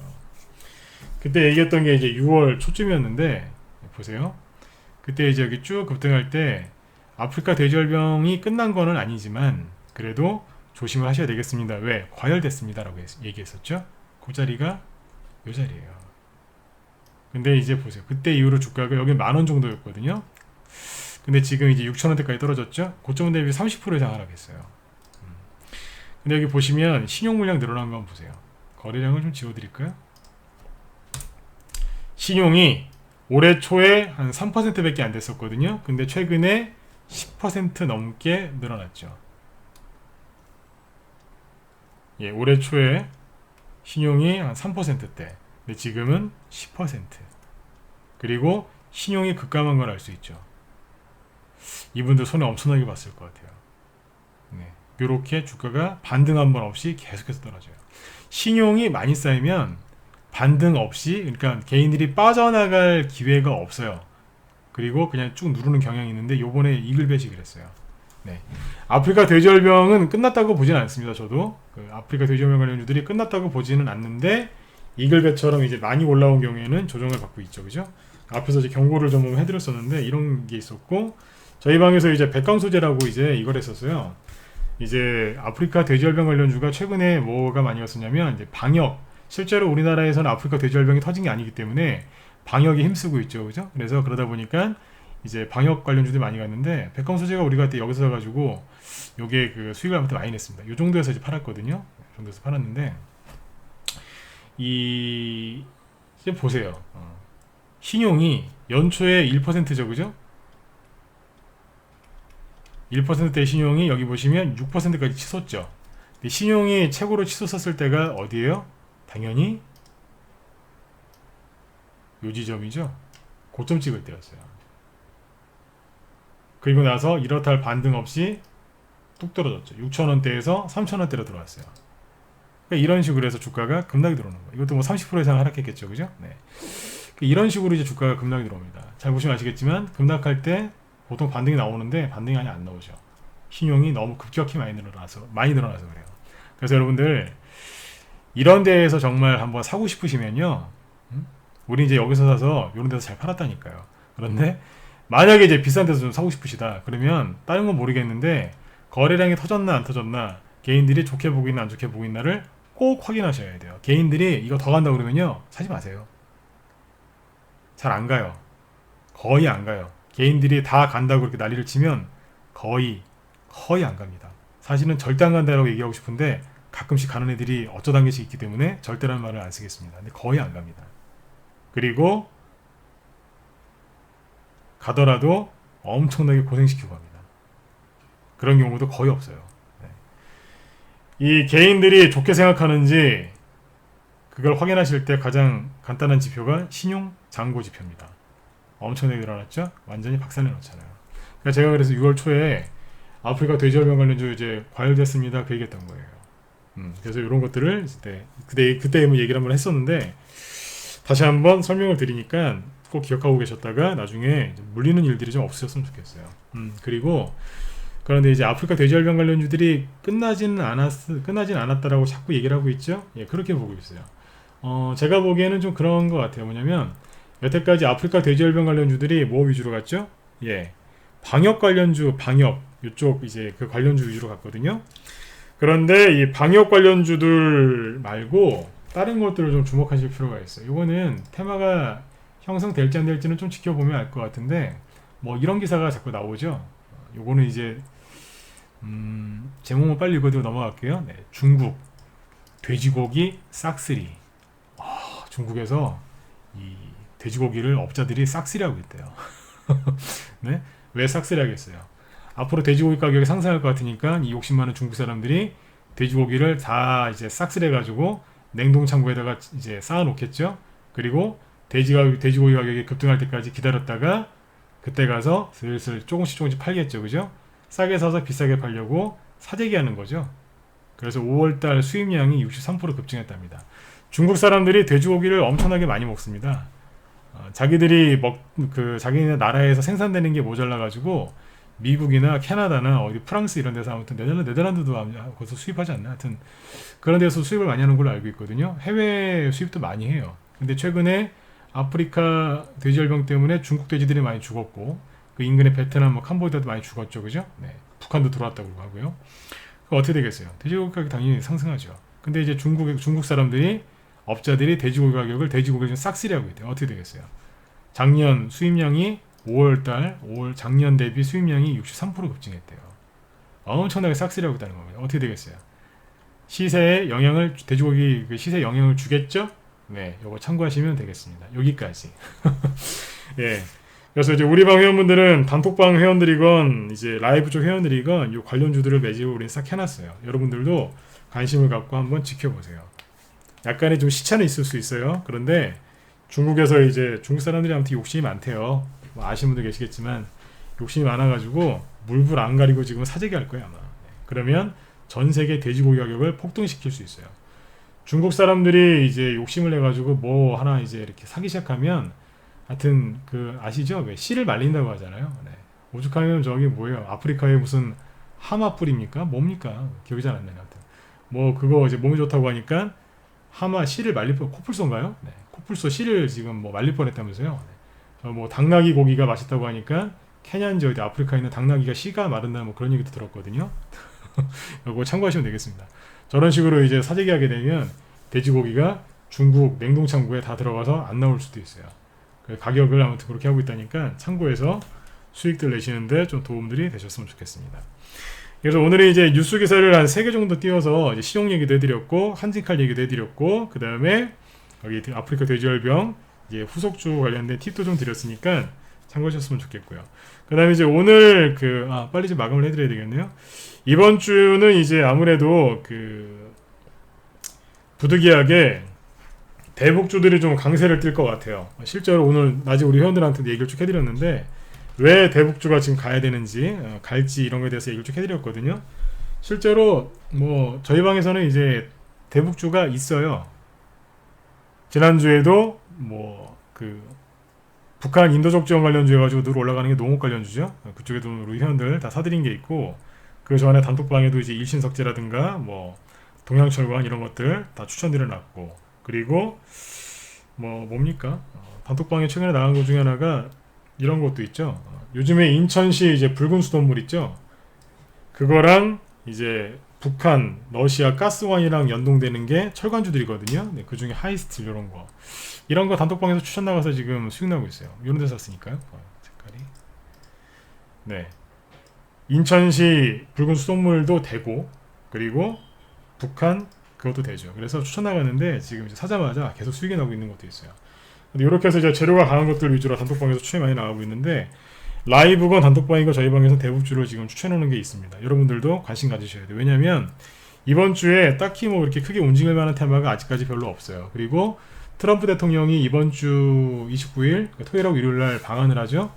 그때 얘기했던 게 이제 6월 초쯤이었는데 보세요. 그때 이제 여기 쭉 급등할 때 아프리카 돼지열병이 끝난 거는 아니지만 그래도 조심을 하셔야 되겠습니다. 왜? 과열됐습니다라고 얘기했었죠. 그 자리가 이 자리예요. 근데 이제 보세요. 그때 이후로 주가가 여기 10,000원 정도였거든요. 근데 지금 이제 6,000원대까지 떨어졌죠. 고점 대비 30% 이상 하락했어요. 근데 여기 보시면 신용 물량 늘어난 거 한번 보세요. 거래량을 좀 지워드릴까요? 신용이 올해 초에 한 3%밖에 안 됐었거든요. 근데 최근에 10% 넘게 늘어났죠. 예, 올해 초에 신용이 한 3%대. 근데 지금은 10%. 그리고 신용이 급감한 걸 알 수 있죠. 이분들 손해 엄청나게 봤을 것 같아요. 네. 이렇게 주가가 반등 한 번 없이 계속해서 떨어져요. 신용이 많이 쌓이면 반등 없이, 그러니까 개인들이 빠져나갈 기회가 없어요. 그리고 그냥 쭉 누르는 경향이 있는데 요번에 이글벳이 그랬어요. 네. 아프리카 돼지열병은 끝났다고 보지는 않습니다. 저도 그 아프리카 돼지열병 관련주들이 끝났다고 보지는 않는데 이글벳처럼 이제 많이 올라온 경우에는 조정을 받고 있죠. 그죠? 앞에서 이제 경고를 좀 해드렸었는데 이런 게 있었고, 저희 방에서 이제 백광소재라고 이제 이걸 했었어요. 이제 아프리카 돼지열병 관련주가 최근에 뭐가 많이 왔었냐면 이제 방역, 실제로 우리나라에서는 아프리카 돼지열병이 터진 게 아니기 때문에 방역에 힘쓰고 있죠. 그죠? 그래서 그러다 보니까 이제 방역 관련주들이 많이 갔는데 백광소재가 우리가 그때 여기서 사가지고 요게 그 수익을 아무튼 많이 냈습니다. 요 정도에서 이제 팔았거든요. 요 정도에서 팔았는데 이제 보세요. 신용이 연초에 1%죠. 그죠? 1%대 신용이 여기 보시면 6%까지 치솟죠. 근데 신용이 최고로 치솟았을 때가 어디예요? 당연히 요 지점이죠. 고점 찍을 때였어요. 그리고 나서 이렇다 할 반등 없이 뚝 떨어졌죠. 6,000원대에서 3,000원대로 들어왔어요. 그러니까 이런 식으로 해서 주가가 급락이 들어오는 거예요. 이것도 뭐 30% 이상 하락했겠죠. 그죠? 네. 이런 식으로 이제 주가가 급락이 들어옵니다. 잘 보시면 아시겠지만 급락할 때 보통 반등이 나오는데 반등이 아니 안 나오죠. 신용이 너무 급격히 많이 늘어나서 그래요. 그래서 여러분들 이런 데에서 정말 한번 사고 싶으시면요, 우리 이제 여기서 사서 이런 데서 잘 팔았다니까요. 그런데 만약에 이제 비싼 데서 좀 사고 싶으시다 그러면 다른 건 모르겠는데 거래량이 터졌나 안 터졌나, 개인들이 좋게 보고 있나 안 좋게 보고 있나를 꼭 확인하셔야 돼요. 개인들이 이거 더 간다 그러면요 사지 마세요. 잘 안 가요. 거의 안 가요. 개인들이 다 간다고 그렇게 난리를 치면 거의 안 갑니다. 사실은 절대 안 간다라고 얘기하고 싶은데 가끔씩 가는 애들이 어쩌단 게씩 있기 때문에 절대라는 말을 안 쓰겠습니다. 근데 거의 안 갑니다. 그리고 가더라도 엄청나게 고생시키고 갑니다. 그런 경우도 거의 없어요. 네. 이 개인들이 좋게 생각하는지 그걸 확인하실 때 가장 간단한 지표가 신용 잔고 지표입니다. 엄청나게 늘어났죠? 완전히 박살내 놓잖아요. 그러니까 제가 그래서 6월 초에 아프리카 돼지열병 관련주 이제 과열됐습니다. 그 얘기했던 거예요. 그래서 이런 것들을 그때 뭐 얘기를 한번 했었는데 다시 한번 설명을 드리니까 꼭 기억하고 계셨다가 나중에 물리는 일들이 좀 없으셨으면 좋겠어요. 그리고 그런데 이제 아프리카 돼지열병 관련주들이 끝나진 않았다라고 자꾸 얘기를 하고 있죠. 예, 그렇게 보고 있어요. 제가 보기에는 좀 그런 것 같아요. 뭐냐면 여태까지 아프리카 돼지열병 관련주들이 뭐 위주로 갔죠? 예, 방역 관련주, 이쪽 이제 그 관련주 위주로 갔거든요. 그런데 이 방역 관련주들 말고 다른 것들을 좀 주목하실 필요가 있어요. 이거는 테마가 형성될지 안 될지는 좀 지켜보면 알 것 같은데 뭐 이런 기사가 자꾸 나오죠. 요거는 이제 제목만 빨리 읽어도 넘어갈게요. 네, 중국 돼지고기 싹쓸이. 중국에서 이 돼지고기를 업자들이 싹쓸이 하고 있대요. 네? 왜 싹쓸이 하겠어요? 앞으로 돼지고기 가격이 상승할 것 같으니까 이 욕심 많은 중국 사람들이 돼지고기를 다 이제 싹쓸이 해가지고 냉동 창고에다가 이제 쌓아 놓겠죠. 그리고 돼지고기 가격이 급등할 때까지 기다렸다가 그때 가서 슬슬 조금씩 팔겠죠. 그죠? 싸게 사서 비싸게 팔려고 사재기 하는 거죠. 그래서 5월달 수입량이 63% 급증했답니다. 중국 사람들이 돼지고기를 엄청나게 많이 먹습니다. 자기들이 자기네 나라에서 생산되는 게 모자라가지고 미국이나 캐나다나 어디 프랑스 이런 데서 아무튼 네덜란드도 거기서 수입하지 않나, 하여튼 그런 데서 수입을 많이 하는 걸로 알고 있거든요. 해외 수입도 많이 해요. 근데 최근에 아프리카 돼지열병 때문에 중국 돼지들이 많이 죽었고 그 인근의 베트남, 뭐 캄보디아도 많이 죽었죠, 그죠? 네, 북한도 들어왔다고 하고요. 그럼 어떻게 되겠어요? 돼지고기 가격이 당연히 상승하죠. 근데 이제 중국 사람들이 업자들이 돼지고기 가격을 돼지고기를 좀 싹쓸이하고 있대요. 어떻게 되겠어요? 작년 수입량이 5월 작년 대비 수입량이 63% 급증했대요. 엄청나게 싹쓸이하고 있다는 겁니다. 어떻게 되겠어요? 시세에 영향을 돼지고기 그 시세에 영향을 주겠죠? 네, 요거 참고하시면 되겠습니다. 여기까지. 예. 그래서 이제 우리 방 회원분들은 단톡방 회원들이건 이제 라이브 쪽 회원들이건 이 관련주들을 매집을 우리는 싹 해놨어요. 여러분들도 관심을 갖고 한번 지켜보세요. 약간의 좀 시차는 있을 수 있어요. 그런데 중국에서 이제 중국 사람들이 아무튼 욕심이 많대요. 뭐 아시는 분도 계시겠지만 욕심이 많아가지고 물불 안 가리고 지금 사재기 할 거예요 아마. 그러면 전 세계 돼지고기 가격을 폭등시킬 수 있어요. 중국 사람들이 이제 욕심을 내가지고 뭐 하나 이제 이렇게 사기 시작하면 하여튼 그 아시죠? 왜 씨를 말린다고 하잖아요. 네. 오죽하면 저기 뭐예요? 아프리카에 무슨 하마 뿌립니까? 뭡니까? 기억이 잘 안 나요. 하여튼 뭐 그거 이제 몸에 좋다고 하니까 하마 씨를 말릴 뻔 코뿔소인가요? 네. 코뿔소 씨를 지금 뭐 말릴 뻔했다면서요. 네. 뭐 당나귀 고기가 맛있다고 하니까 케냐인지 어디 아프리카에 있는 당나귀가 씨가 마른다 뭐 그런 얘기도 들었거든요. 이거 참고하시면 되겠습니다. 저런 식으로 이제 사재기 하게 되면 돼지고기가 중국 냉동창고에 다 들어가서 안 나올 수도 있어요. 가격을 아무튼 그렇게 하고 있다니까 참고해서 수익들 내시는데 좀 도움들이 되셨으면 좋겠습니다. 그래서 오늘은 이제 뉴스 기사를 한 3개 정도 띄워서 이제 식용 얘기도 해드렸고 한진칼 얘기도 해드렸고 그 다음에 여기 아프리카 돼지열병 이제 후속주 관련된 팁도 좀 드렸으니까 참고하셨으면 좋겠고요. 그 다음에 이제 오늘 빨리 좀 마감을 해드려야 되겠네요. 이번 주는 이제 아무래도 부득이하게 대북주들이 좀 강세를 띨 것 같아요. 실제로 오늘 낮에 우리 회원들한테 얘기를 쭉 해드렸는데 왜 대북주가 지금 가야 되는지 갈지 이런 거에 대해서 얘기를 쭉 해드렸거든요. 실제로 뭐 저희 방에서는 이제 대북주가 있어요. 지난주에도 뭐 북한 인도적 지원 관련주 해가지고 늘 올라가는 게 농업 관련주죠. 그쪽에도 우리 회원들 다 사드린 게 있고 그 전에 단톡방에도 이제 일신석재라든가 뭐 동양철관 이런 것들 다 추천드려놨고 그리고 뭡니까? 단톡방에 최근에 나간 것 중에 하나가 이런 것도 있죠. 요즘에 인천시 이제 붉은 수돗물 있죠. 그거랑 이제 북한, 러시아 가스관이랑 연동되는 게 철관주들이거든요. 네, 그 중에 하이스틸 이런 거 단톡방에서 추천 나가서 지금 수익 나고 있어요. 이런 데서 샀으니까요. 색깔이. 네. 인천시 붉은 수돗물도 되고 그리고 북한 그것도 되죠. 그래서 추천 나갔는데 지금 이제 사자마자 계속 수익이 나고 있는 것도 있어요. 근데 이렇게 해서 이제 재료가 강한 것들 위주로 단톡방에서 추천이 많이 나가고 있는데 라이브건 단톡방이건 저희 방에서 대북주를 지금 추천하는 게 있습니다. 여러분들도 관심 가지셔야 돼요. 왜냐하면 이번 주에 딱히 뭐 이렇게 크게 움직일 만한 테마가 아직까지 별로 없어요. 그리고 트럼프 대통령이 이번 주 29일 토요일하고 일요일날 방한을 하죠.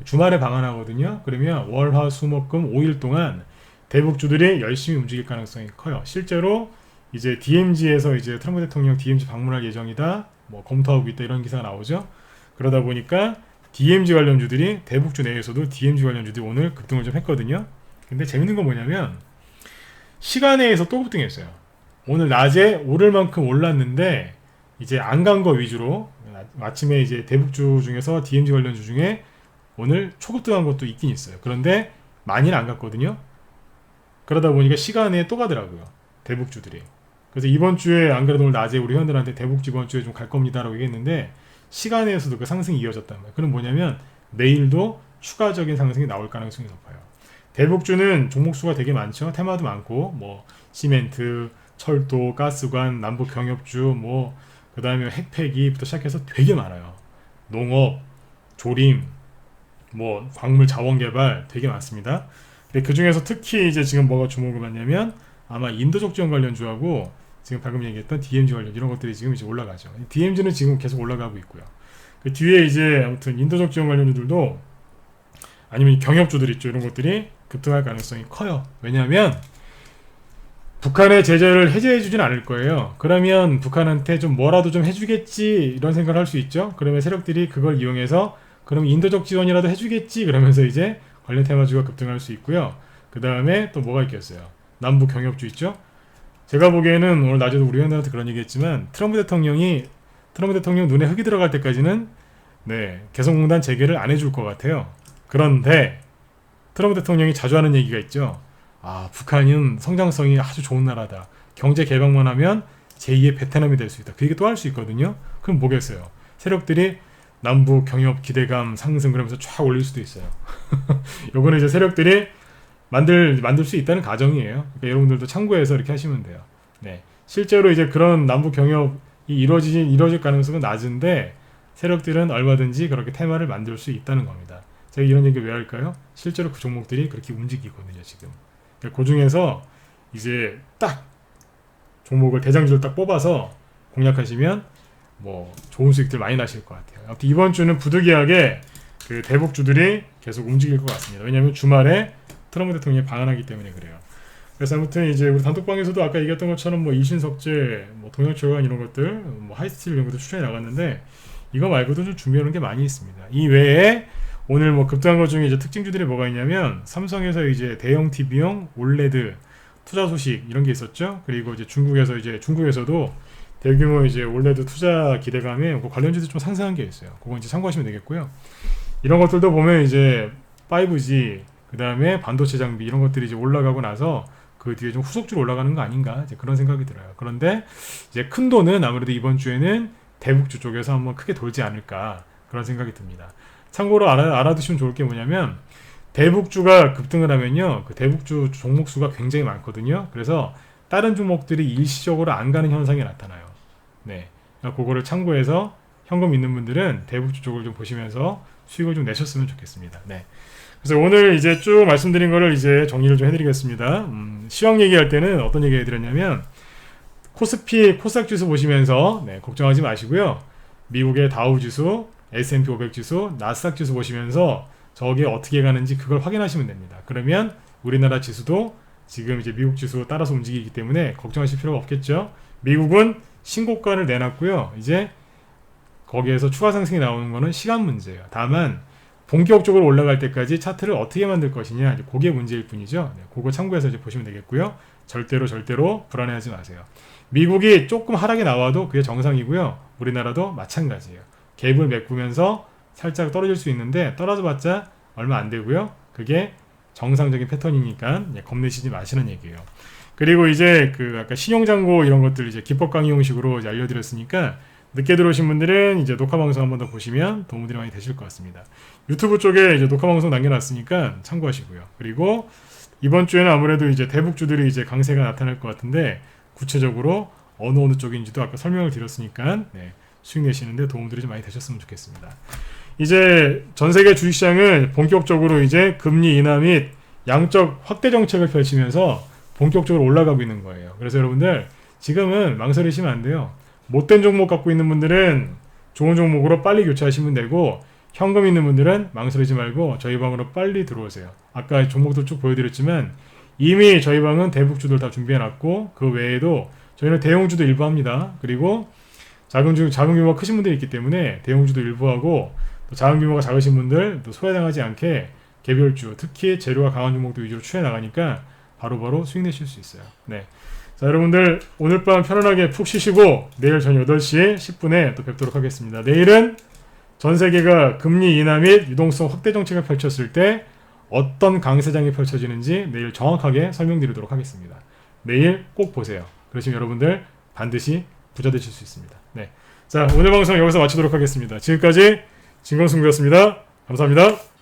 주말에 방한하거든요. 그러면 월, 화, 수, 목, 금 5일 동안 대북주들이 열심히 움직일 가능성이 커요. 실제로 이제 DMZ에서 이제 트럼프 대통령 DMZ 방문할 예정이다. 뭐 검토하고 있다 이런 기사가 나오죠. 그러다 보니까 DMZ 관련주들이 대북주 내에서도 DMZ 관련주들이 오늘 급등을 좀 했거든요. 근데 재밌는 건 뭐냐면 시간에서 또 급등했어요. 오늘 낮에 오를 만큼 올랐는데 이제 안 간 거 위주로 아침에 이제 대북주 중에서 DMZ 관련주 중에 오늘 초급등한 것도 있긴 있어요. 그런데 많이는 안 갔거든요. 그러다 보니까 시간에 또 가더라고요. 대북주들이. 그래서 이번 주에 안 그래도 오늘 낮에 우리 회원들한테 대북주 이번 주에 좀 갈 겁니다라고 얘기했는데 시간에서도 그 상승이 이어졌단 말이에요. 그럼 뭐냐면 내일도 추가적인 상승이 나올 가능성이 높아요. 대북주는 종목수가 되게 많죠. 테마도 많고 뭐 시멘트, 철도, 가스관, 남북 경협주 뭐 그 다음에 핵폐기부터 시작해서 되게 많아요. 농업, 조림, 뭐 광물 자원 개발 되게 많습니다. 근데 그 중에서 특히 이제 지금 뭐가 주목을 받냐면 아마 인도적 지원 관련주하고 지금 방금 얘기했던 DMZ 관련 이런 것들이 지금 이제 올라가죠. DMZ는 지금 계속 올라가고 있고요. 그 뒤에 이제 아무튼 인도적 지원 관련주들도 아니면 경협주들 있죠. 이런 것들이 급등할 가능성이 커요. 왜냐하면 북한의 제재를 해제해주진 않을 거예요. 그러면 북한한테 좀 뭐라도 좀 해주겠지 이런 생각을 할 수 있죠. 그러면 세력들이 그걸 이용해서 그럼 인도적 지원이라도 해주겠지 그러면서 이제 관련 테마주가 급등할 수 있고요. 그 다음에 또 뭐가 있겠어요. 남북 경협주 있죠. 제가 보기에는 오늘 낮에도 우리 회원들한테 그런 얘기 했지만 트럼프 대통령이 트럼프 대통령 눈에 흙이 들어갈 때까지는 네, 개성공단 재개를 안 해줄 것 같아요. 그런데 트럼프 대통령이 자주 하는 얘기가 있죠. 아, 북한은 성장성이 아주 좋은 나라다. 경제 개방만 하면 제2의 베트남이 될 수 있다. 그 얘기 또 할 수 있거든요. 그럼 뭐겠어요? 세력들이 남북 경협 기대감 상승 그러면서 쫙 올릴 수도 있어요. 요거는 이제 세력들이 만들 수 있다는 가정이에요. 그러니까 여러분들도 참고해서 이렇게 하시면 돼요. 네. 실제로 이제 그런 남북 경협이 이루어질 가능성은 낮은데 세력들은 얼마든지 그렇게 테마를 만들 수 있다는 겁니다. 제가 이런 얘기 왜 할까요? 실제로 그 종목들이 그렇게 움직이거든요, 지금. 그러니까 그 중에서 이제 딱 종목을 대장주를 딱 뽑아서 공략하시면 뭐 좋은 수익들 많이 나실 것 같아요. 아무튼 이번 주는 부득이하게 그 대북주들이 계속 움직일 것 같습니다. 왜냐하면 주말에 트럼프 대통령이 방한하기 때문에 그래요. 그래서 아무튼 이제 우리 단톡방에서도 아까 얘기했던 것처럼 뭐 이신석재, 뭐 동양철강 이런 것들, 뭐 하이스틸 이런 것들 추천해 나갔는데 이거 말고도 좀 준비하는 게 많이 있습니다. 이 외에 오늘 뭐 급등한 것 중에 이제 특징주들이 뭐가 있냐면 삼성에서 이제 대형 TV용 올레드 투자 소식 이런 게 있었죠. 그리고 이제 중국에서도 대규모 이제 올레드 투자 기대감에 그 관련주도 좀 상승한 게 있어요. 그거 이제 참고하시면 되겠고요. 이런 것들도 보면 이제 5G 그 다음에 반도체 장비 이런 것들이 이제 올라가고 나서 그 뒤에 좀 후속주로 올라가는 거 아닌가 이제 그런 생각이 들어요. 그런데 이제 큰 돈은 아무래도 이번 주에는 대북주 쪽에서 한번 크게 돌지 않을까 그런 생각이 듭니다. 참고로 알아두시면 좋을 게 뭐냐면 대북주가 급등을 하면요 그 대북주 종목 수가 굉장히 많거든요. 그래서 다른 종목들이 일시적으로 안 가는 현상이 나타나요. 네, 그거를 참고해서 현금 있는 분들은 대북주 쪽을 좀 보시면서 수익을 좀 내셨으면 좋겠습니다. 네. 그래서 오늘 이제 쭉 말씀드린 거를 이제 정리를 좀 해드리겠습니다. 시황 얘기할 때는 어떤 얘기 해드렸냐면 코스피 코스닥 지수 보시면서 네, 걱정하지 마시고요. 미국의 다우 지수, S&P 500 지수, 나스닥 지수 보시면서 저게 어떻게 가는지 그걸 확인하시면 됩니다. 그러면 우리나라 지수도 지금 이제 미국 지수 따라서 움직이기 때문에 걱정하실 필요가 없겠죠. 미국은 신고가를 내놨고요. 이제 거기에서 추가 상승이 나오는 거는 시간 문제예요. 다만 본격적으로 올라갈 때까지 차트를 어떻게 만들 것이냐 그게 문제일 뿐이죠. 네, 그거 참고해서 이제 보시면 되겠고요. 절대로 불안해하지 마세요. 미국이 조금 하락이 나와도 그게 정상이고요. 우리나라도 마찬가지예요. 갭을 메꾸면서 살짝 떨어질 수 있는데 떨어져봤자 얼마 안 되고요. 그게 정상적인 패턴이니까 겁내시지 마시는 얘기예요. 그리고 이제 그 아까 신용잔고 이런 것들 이제 기법 강의 형식으로 이제 알려드렸으니까 늦게 들어오신 분들은 이제 녹화 방송 한 번 더 보시면 도움들이 많이 되실 것 같습니다. 유튜브 쪽에 이제 녹화 방송 남겨놨으니까 참고하시고요. 그리고 이번 주에는 아무래도 이제 대북주들이 이제 강세가 나타날 것 같은데 구체적으로 어느 쪽인지도 아까 설명을 드렸으니까 네, 수익 내시는데 도움들이 좀 많이 되셨으면 좋겠습니다. 이제 전 세계 주식시장은 본격적으로 이제 금리 인하 및 양적 확대 정책을 펼치면서 본격적으로 올라가고 있는 거예요. 그래서 여러분들 지금은 망설이시면 안 돼요. 못된 종목 갖고 있는 분들은 좋은 종목으로 빨리 교체하시면 되고 현금 있는 분들은 망설이지 말고 저희 방으로 빨리 들어오세요. 아까 종목들 쭉 보여드렸지만 이미 저희 방은 대북주들 다 준비해놨고 그 외에도 저희는 대형주도 일부 합니다. 그리고 작은 규모가 크신 분들이 있기 때문에 대형주도 일부 하고 또 작은 규모가 작으신 분들 또 소외당하지 않게 개별주 특히 재료가 강한 종목도 위주로 추해 나가니까 바로바로 수익 내실 수 있어요. 네. 자, 여러분들 오늘 밤 편안하게 푹 쉬시고 내일 저녁 8시 10분에 또 뵙도록 하겠습니다. 내일은 전 세계가 금리 인하 및 유동성 확대 정책을 펼쳤을 때 어떤 강세장이 펼쳐지는지 내일 정확하게 설명드리도록 하겠습니다. 내일 꼭 보세요. 그러시면 여러분들 반드시 부자 되실 수 있습니다. 네. 자, 오늘 방송 여기서 마치도록 하겠습니다. 지금까지 진건승부였습니다. 감사합니다.